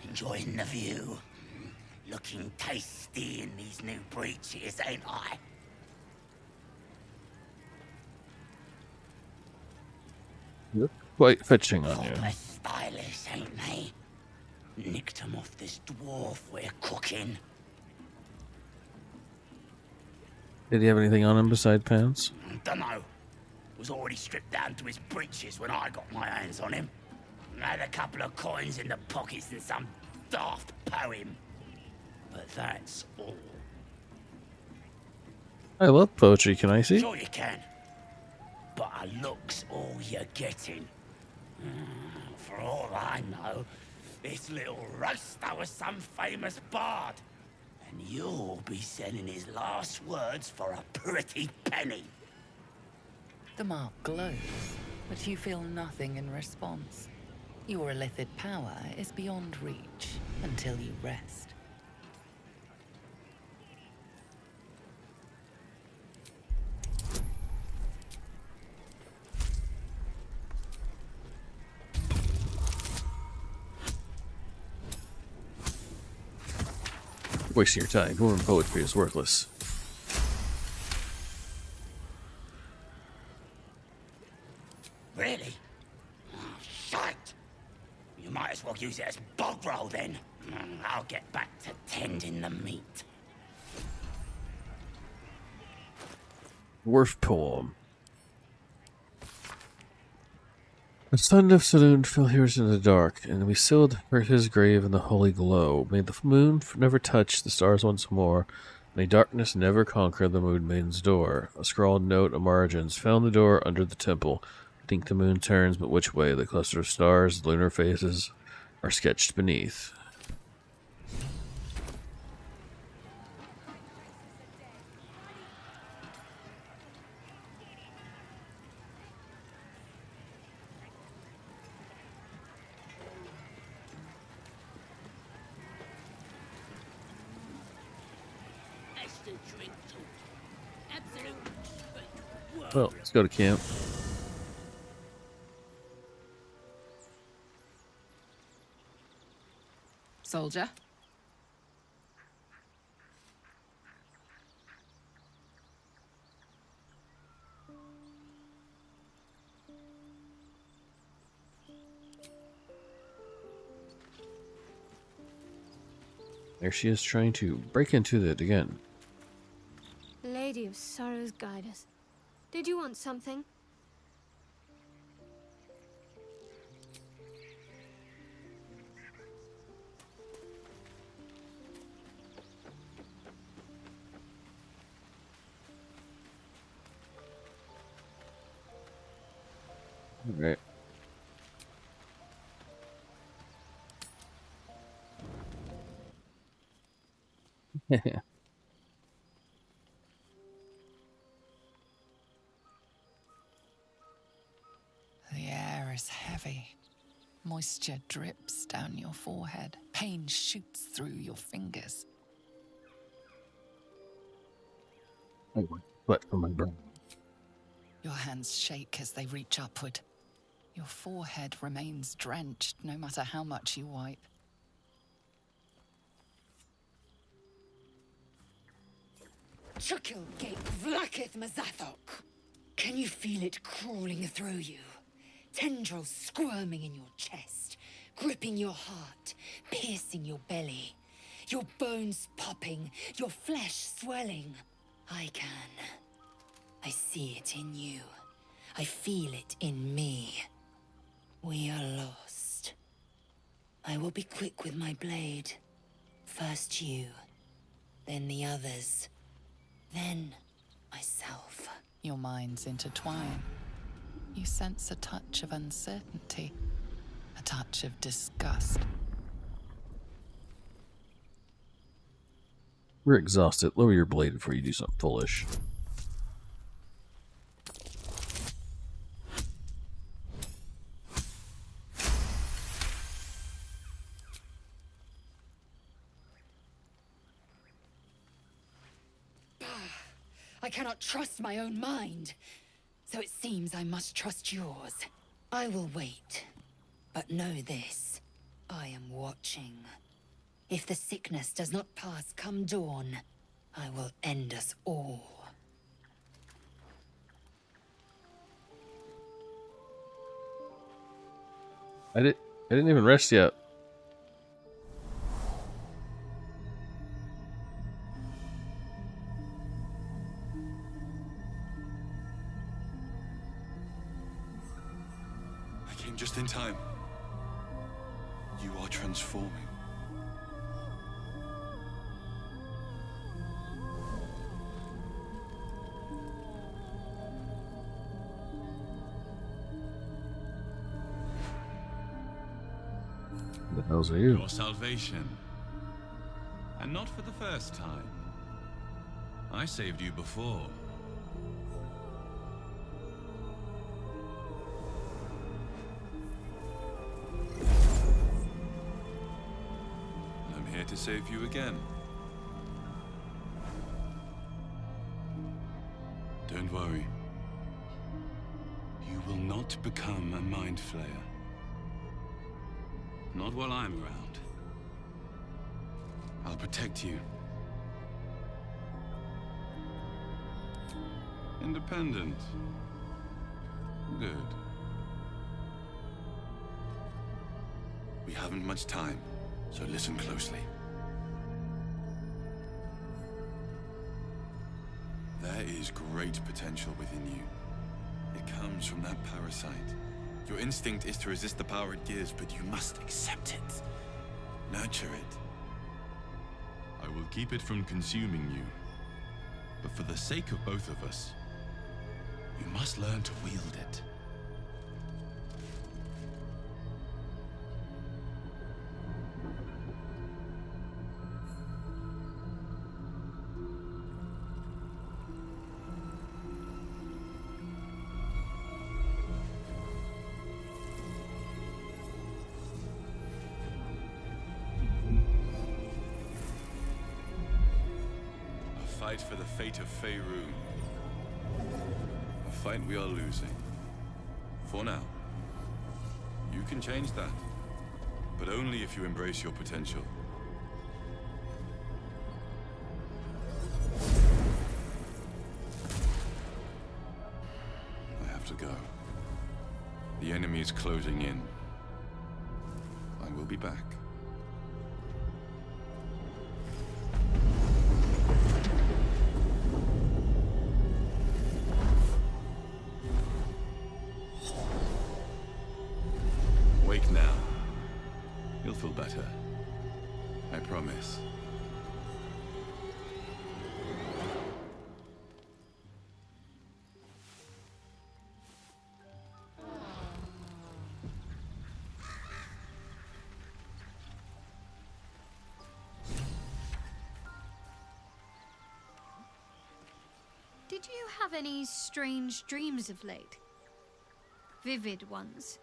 Enjoying the view. Looking tasty in these new breeches, ain't I? Look quite fetching on you. Proper stylish, ain't they? Nicked 'em off this dwarf we're cooking. Did he have anything on him beside pants? Dunno. Was already stripped down to his breeches when I got my hands on him. Had a couple of coins in the pockets and some daft poem. But that's all. I love poetry, can I see? Sure you can. But a look's all you're getting. For all I know, this little roaster was some famous bard. And you'll be selling his last words for a pretty penny. The mark glows, but you feel nothing in response. Your illithid power is beyond reach until you rest. Wasting your time. Dwarven poetry is worthless. Really? Oh, shite! You might as well use it as bog roll then. I'll get back to tending the meat. Dwarf poem. The sun lifted and fell here in the dark, and we sealed his grave in the holy glow. May the moon never touch the stars once more. May darkness never conquer the moon maiden's door. A scrawled note of margins found the door under the temple. I think the moon turns, but which way? The cluster of stars, the lunar faces, are sketched beneath. Well, let's go to camp. Soldier? There she is trying to break into it again. Lady of Sorrows, guide us. Did you want something? Alright. The air is heavy. Moisture drips down your forehead. Pain shoots through your fingers. Sweat from my brow. Your hands shake as they reach upward. Your forehead remains drenched no matter how much you wipe. Chukil gate vlaketh Mazathok. Can you feel it crawling through you? Tendrils squirming in your chest, gripping your heart, piercing your belly. Your bones popping, your flesh swelling. I can. I see it in you. I feel it in me. We are lost. I will be quick with my blade. First you, then the others, then myself. Your minds intertwine. You sense a touch of uncertainty, a touch of disgust. We're exhausted. Lower your blade before you do something foolish. I cannot trust my own mind, so it seems I must trust yours. I will wait, but know this. I am watching. If the sickness does not pass come dawn, I will end us all. I didn't even rest yet. I came just in time. You are transforming. The hell's are you? Your salvation. And not for the first time. I saved you before. to save you again. Don't worry. You will not become a mind flayer. Not while I'm around. I'll protect you. Independent. Good. We haven't much time, so listen closely. There is great potential within you. It comes from that parasite. Your instinct is to resist the power it gives, but you must accept it. Nurture it. I will keep it from consuming you. But for the sake of both of us, you must learn to wield it. Fight for the fate of Faerun. A fight we are losing. For now. You can change that. But only if you embrace your potential. I have to go. The enemy is closing in. I will be back. Wake now. You'll feel better. I promise. Did you have any strange dreams of late? Vivid ones?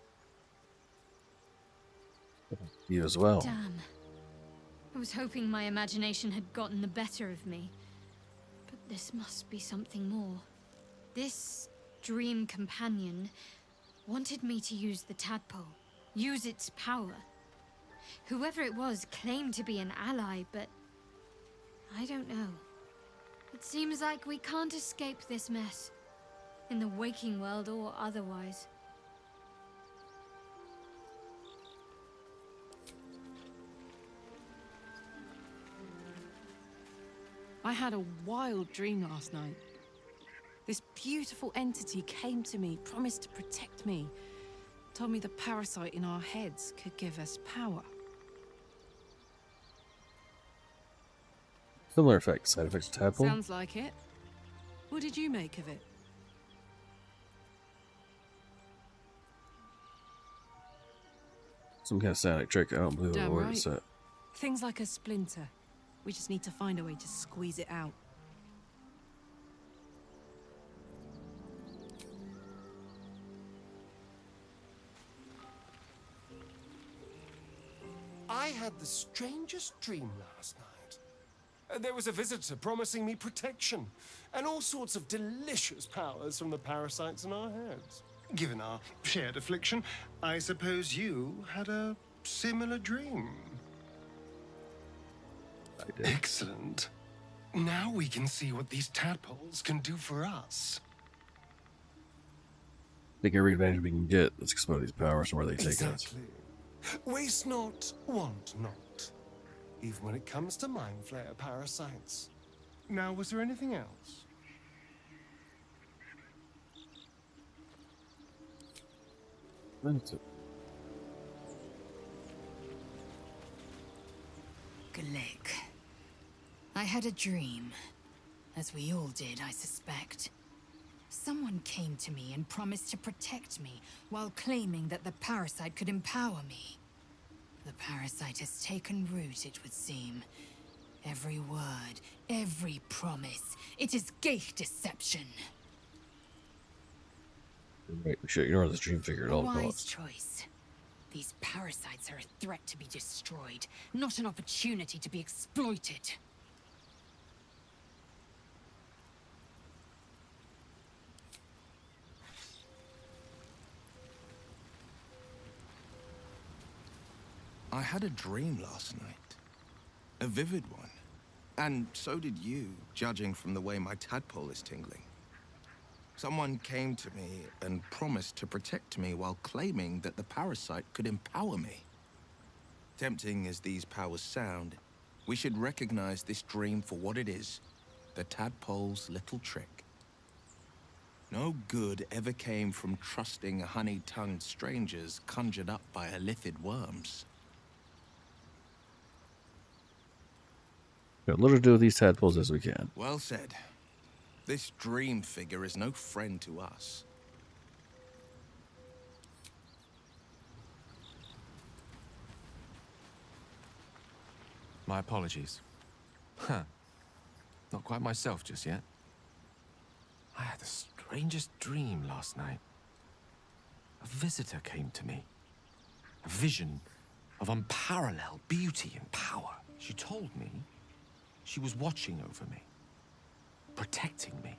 You as well. Damn. I was hoping my imagination had gotten the better of me. But this must be something more. This dream companion wanted me to use the tadpole, use its power. Whoever it was claimed to be an ally, but I don't know. It seems like we can't escape this mess, in the waking world or otherwise. I had a wild dream last night. This beautiful entity came to me, promised to protect me, told me the parasite in our heads could give us power. Similar effect, side effects of tadpole. Sounds like it. What did you make of it? Some kind of static trick. I don't believe the Damn word right. is that. Things like a splinter. We just need to find a way to squeeze it out. I had the strangest dream last night. There was a visitor promising me protection and all sorts of delicious powers from the parasites in our heads. Given our shared affliction, I suppose you had a similar dream. I did. Excellent. Now we can see what these tadpoles can do for us. Take every advantage we can get. Let's explore these powers and where they take us. Exactly. Waste not, want not. Even when it comes to mind flayer parasites. Now, was there anything else? That's it. Glick. I had a dream. As we all did, I suspect. Someone came to me and promised to protect me, while claiming that the parasite could empower me. The parasite has taken root, it would seem. Every word, every promise, it is gate deception. Right, we should ignore this dream figure at all Wise costs. choice. These parasites are a threat to be destroyed, not an opportunity to be exploited. I had a dream last night. A vivid one. And so did you, judging from the way my tadpole is tingling. Someone came to me and promised to protect me while claiming that the parasite could empower me. Tempting as these powers sound, we should recognize this dream for what it is, the tadpole's little trick. No good ever came from trusting honey-tongued strangers conjured up by illithid worms. Got little to do with these tadpoles as we can. Well said. This dream figure is no friend to us. My apologies. Huh. Not quite myself just yet. I had the strangest dream last night. A visitor came to me. A vision of unparalleled beauty and power. She told me she was watching over me, protecting me,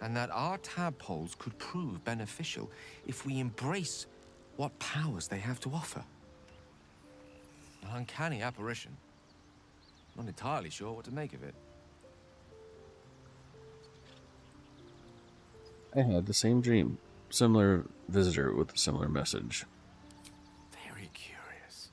and that our tadpoles could prove beneficial if we embrace what powers they have to offer. An uncanny apparition. Not entirely sure what to make of it. I had the same dream. Similar visitor with a similar message. Very curious.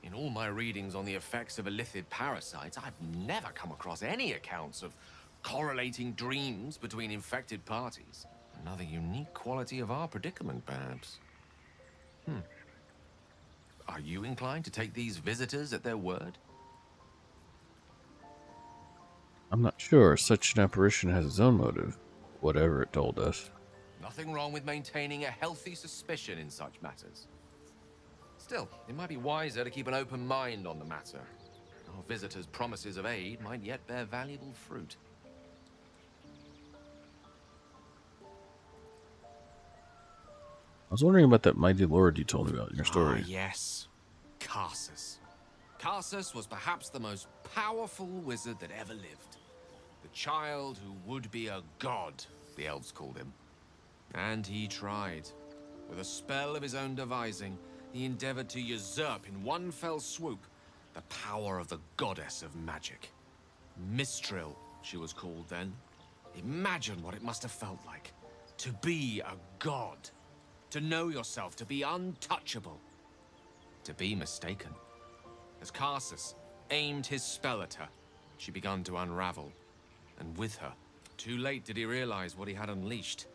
In all my readings on the effects of illithid parasites, I've never come across any accounts of correlating dreams between infected parties. Another unique quality of our predicament, perhaps. Are you inclined to take these visitors at their word? I'm not sure. Such an apparition has its own motive, whatever it told us. Nothing wrong with maintaining a healthy suspicion in such matters. Still, it might be wiser to keep an open mind on the matter. Our visitors' promises of aid might yet bear valuable fruit. I was wondering about that mighty lord you told me about in your story. Ah, yes. Karsus. Karsus was perhaps the most powerful wizard that ever lived. The child who would be a god, the elves called him. And he tried. With a spell of his own devising, he endeavored to usurp in one fell swoop the power of the goddess of magic. Mistral, she was called then. Imagine what it must have felt like. To be a god. To know yourself, to be untouchable. To be mistaken. As Karsus aimed his spell at her, she began to unravel. And with her, too late did he realize what he had unleashed.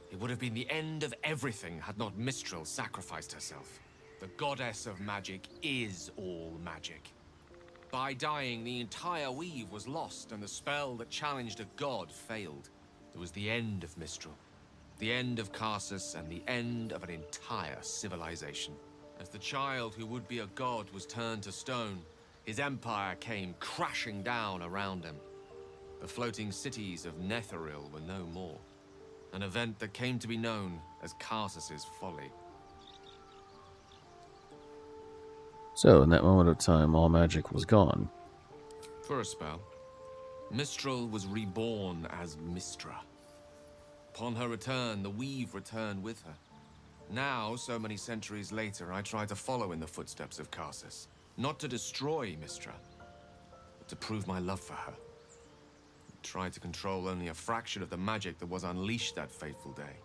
It would have been the end of everything had not Mistral sacrificed herself. The goddess of magic is all magic. By dying, the entire weave was lost, and the spell that challenged a god failed. It was the end of Mistral. The end of Karsus, and the end of an entire civilization. As the child who would be a god was turned to stone, his empire came crashing down around him. The floating cities of Netheril were no more. An event that came to be known as Karsus's folly. So, in that moment of time, all magic was gone. For a spell, Mistral was reborn as Mistra. Upon her return, the weave returned with her. Now, so many centuries later, I try to follow in the footsteps of Karsus. Not to destroy Mistra, but to prove my love for her. I tried to control only a fraction of the magic that was unleashed that fateful day.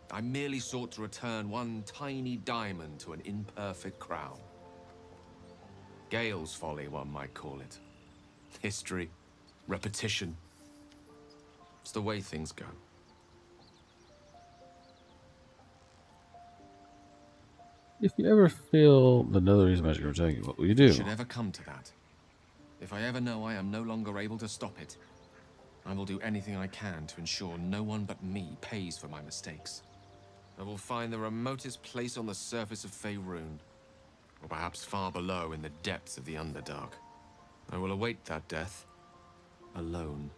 I merely sought to return one tiny diamond to an imperfect crown. Gale's folly, one might call it. History, repetition. It's the way things go. If you ever feel the Netherese magic protect you, what will you do? Should ever come to that. If I ever know I am no longer able to stop it, I will do anything I can to ensure no one but me pays for my mistakes. I will find the remotest place on the surface of Faerun, or perhaps far below in the depths of the Underdark. I will await that death, alone.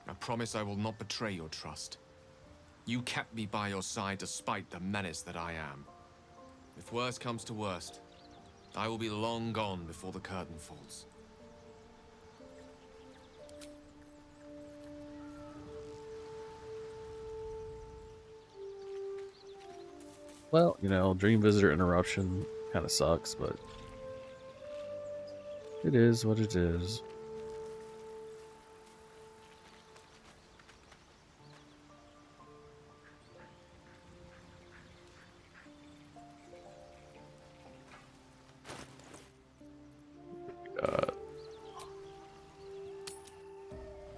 I promise I will not betray your trust. You kept me by your side despite the menace that I am. If worst comes to worst, I will be long gone before the curtain falls. Well, you know, dream visitor interruption kind of sucks, but it is what it is.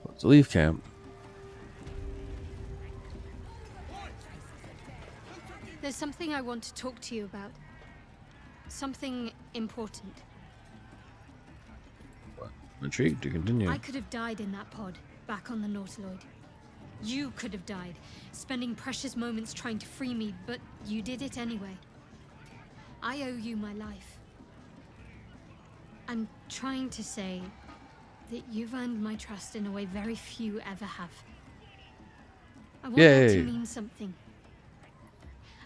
Let's leave camp. There's something I want to talk to you about. Something important. I'm intrigued to continue. I could have died in that pod, back on the Nautiloid. You could have died, spending precious moments trying to free me, but you did it anyway. I owe you my life. I'm trying to say that you've earned my trust in a way very few ever have. I want that to mean something.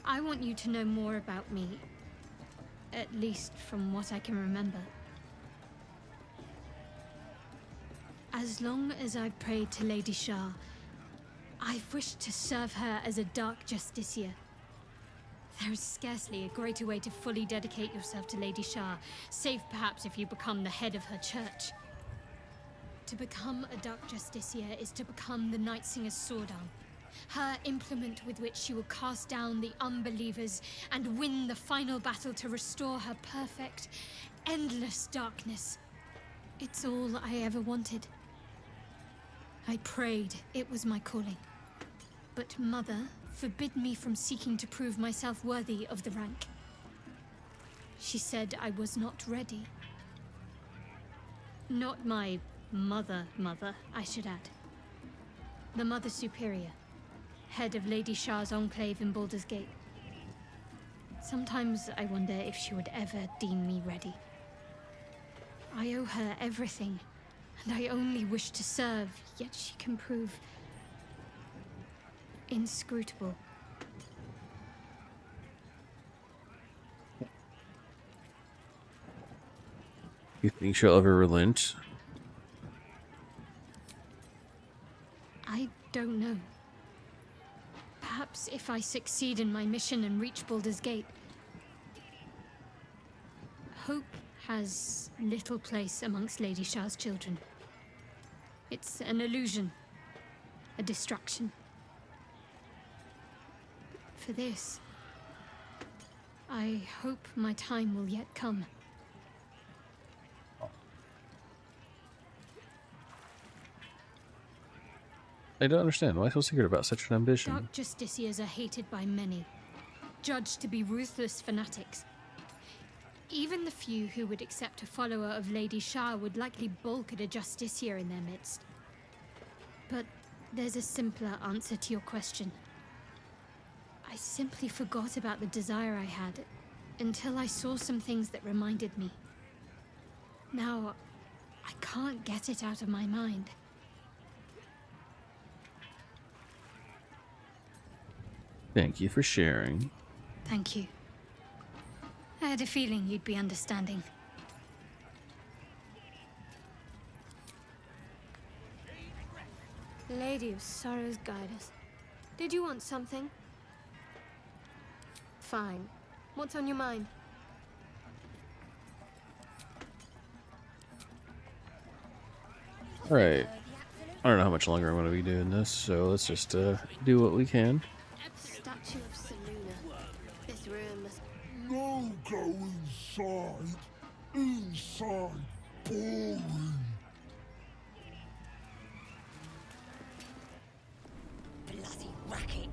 I want you to know more about me, at least from what I can remember. As long as I've prayed to Lady Shah, I've wished to serve her as a dark justiciar. There is scarcely a greater way to fully dedicate yourself to Lady Shah, save perhaps if you become the head of her church. To become a dark justiciar is to become the Night Singer's sword arm, her implement with which she will cast down the unbelievers and win the final battle to restore her perfect, endless darkness. It's all I ever wanted. I prayed it was my calling. But Mother forbid me from seeking to prove myself worthy of the rank. She said I was not ready. Not my mother, I should add. The Mother Superior, head of Lady Shah's enclave in Baldur's Gate. Sometimes I wonder if she would ever deem me ready. I owe her everything, and I only wish to serve, yet she can prove inscrutable. You think she'll ever relent? I don't know. Perhaps if I succeed in my mission and reach Baldur's Gate. Hope has little place amongst Lady Shah's children. It's an illusion, a distraction. For this, I hope my time will yet come. I don't understand. Why so secret about such an ambition? Dark justiciars are hated by many, judged to be ruthless fanatics. Even the few who would accept a follower of Lady Shah would likely balk at a justiciar in their midst. But there's a simpler answer to your question. I simply forgot about the desire I had until I saw some things that reminded me. Now, I can't get it out of my mind. Thank you for sharing. Thank you. I had a feeling you'd be understanding. Lady of Sorrows, guide us. Did you want something? Fine. What's on your mind? Alright. I don't know how much longer I'm going to be doing this, so let's just do what we can. Statue of Seluna. This room must... No go inside. Inside. Boring. Bloody racket.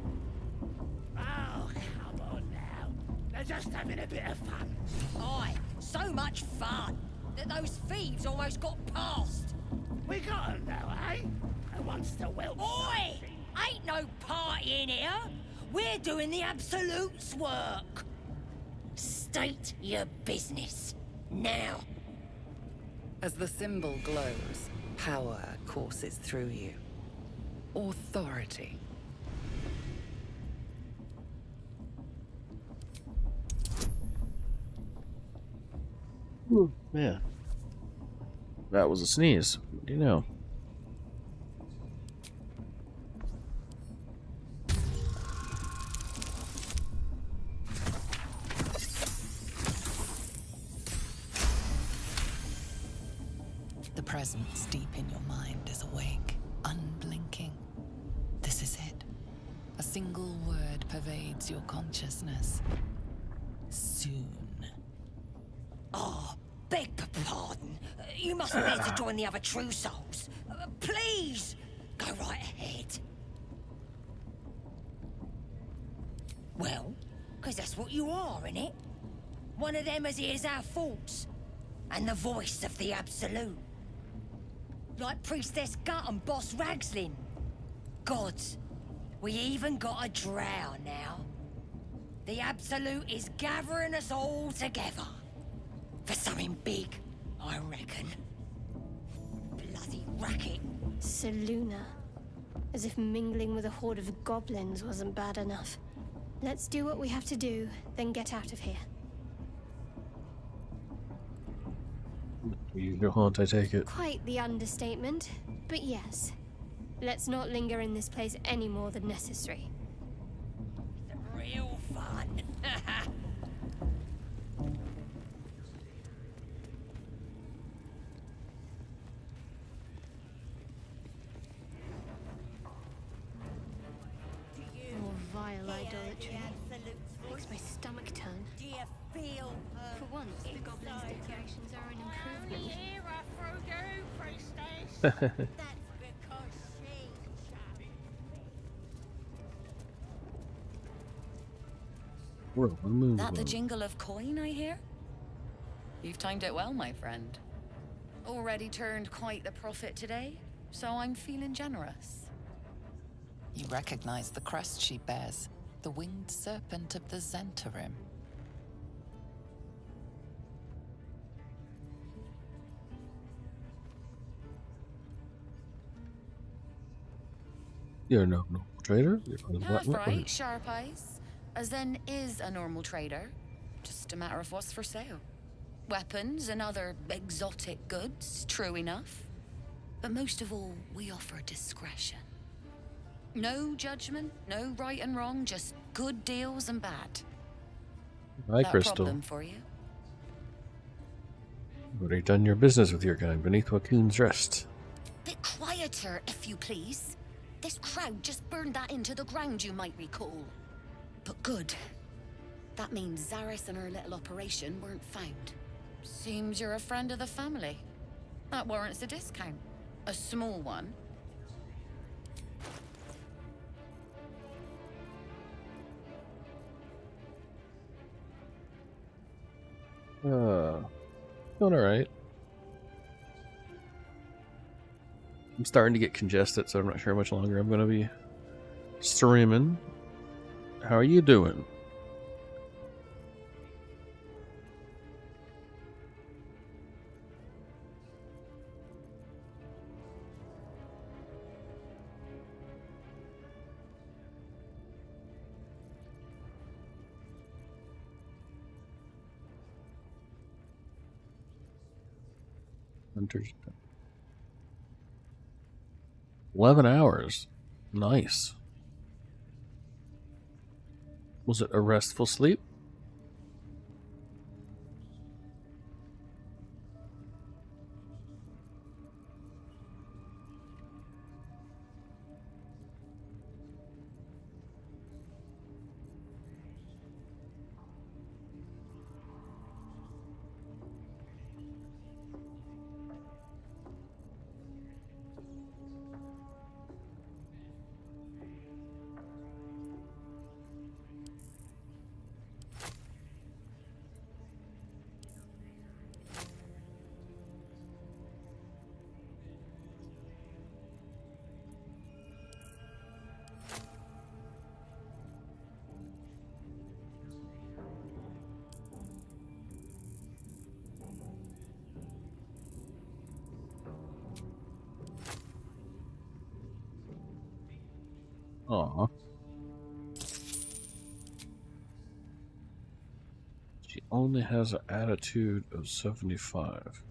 Oh, come on now. They're just having a bit of fun. Aye, so much fun that those thieves almost got past. We got 'em now, eh? And wants to whelp. Oi! Ain't no party in here. We're doing the Absolute's work. State your business. Now. As the symbol glows, power courses through you. Authority. Yeah. That was a sneeze. What do you know? The presence deep in your mind is awake, unblinking. This is it. A single word pervades your consciousness. Soon. Oh, beg pardon. You must be there to join the other true souls. Please, go right ahead. Well, because that's what you are, innit? One of them as hears our thoughts. And the voice of the Absolute. Like Priestess Gut and Boss Ragslin. Gods, we even got a drow now. The Absolute is gathering us all together. For something big, I reckon. Bloody racket. Seluna. As if mingling with a horde of goblins wasn't bad enough. Let's do what we have to do, then get out of here. You go haunt, I take it. Quite the understatement, but yes. Let's not linger in this place any more than necessary. Real fun. More vile idolatry. Makes my stomach turn. Do you feel For once, the goblins' decorations are an improvement. We're on the move. That the jingle of coin, I hear? You've timed it well, my friend. Already turned quite the profit today, so I'm feeling generous. You recognize the crest she bears, the winged serpent of the Zentarim. You're no normal trader? You're part of the black That's market? right, sharp eyes. A Zen is a normal trader. Just a matter of what's for sale. Weapons and other exotic goods, true enough. But most of all, we offer discretion. No judgment, no right and wrong, just good deals and bad. Hi, That Crystal. problem for you? You've already done your business with your gang beneath Wakoon's rest. Bit quieter, if you please. This crowd just burned that into the ground, you might recall. But good. That means Zaris and her little operation weren't found. Seems you're a friend of the family. That warrants a discount. A small one. Doing alright. I'm starting to get congested, so I'm not sure how much longer I'm going to be streaming. How are you doing? Hunter's 11 hours. Nice. Was it a restful sleep? Aw. She only has an attitude of 75.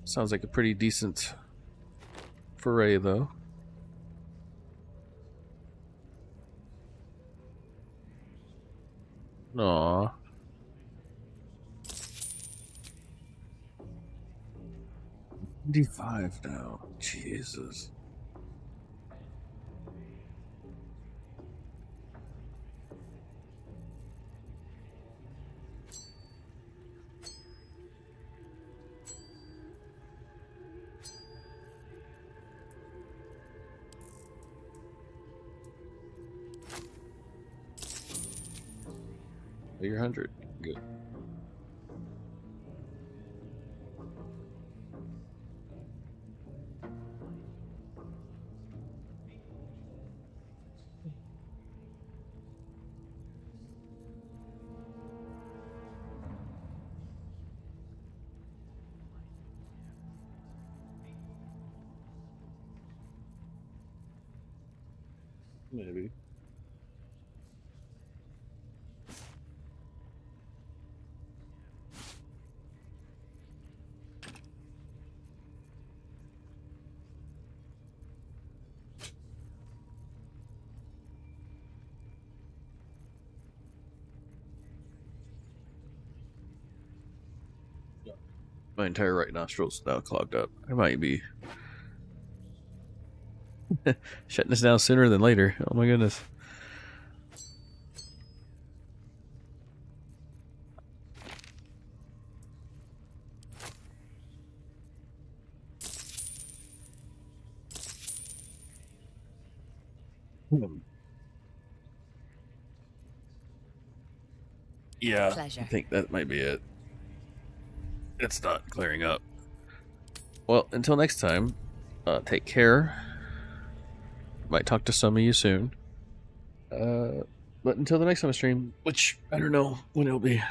Sounds like a pretty decent foray, though. Aww. $95 now. Jesus. You're 100. Good. Maybe. My entire right nostril's now clogged up. I might be shutting this down sooner than later. Oh my goodness. Yeah, Pleasure. I think that might be it. It's not clearing up. Well, until next time, take care. Might talk to some of you soon. But until the next time I stream, which I don't know when it'll be.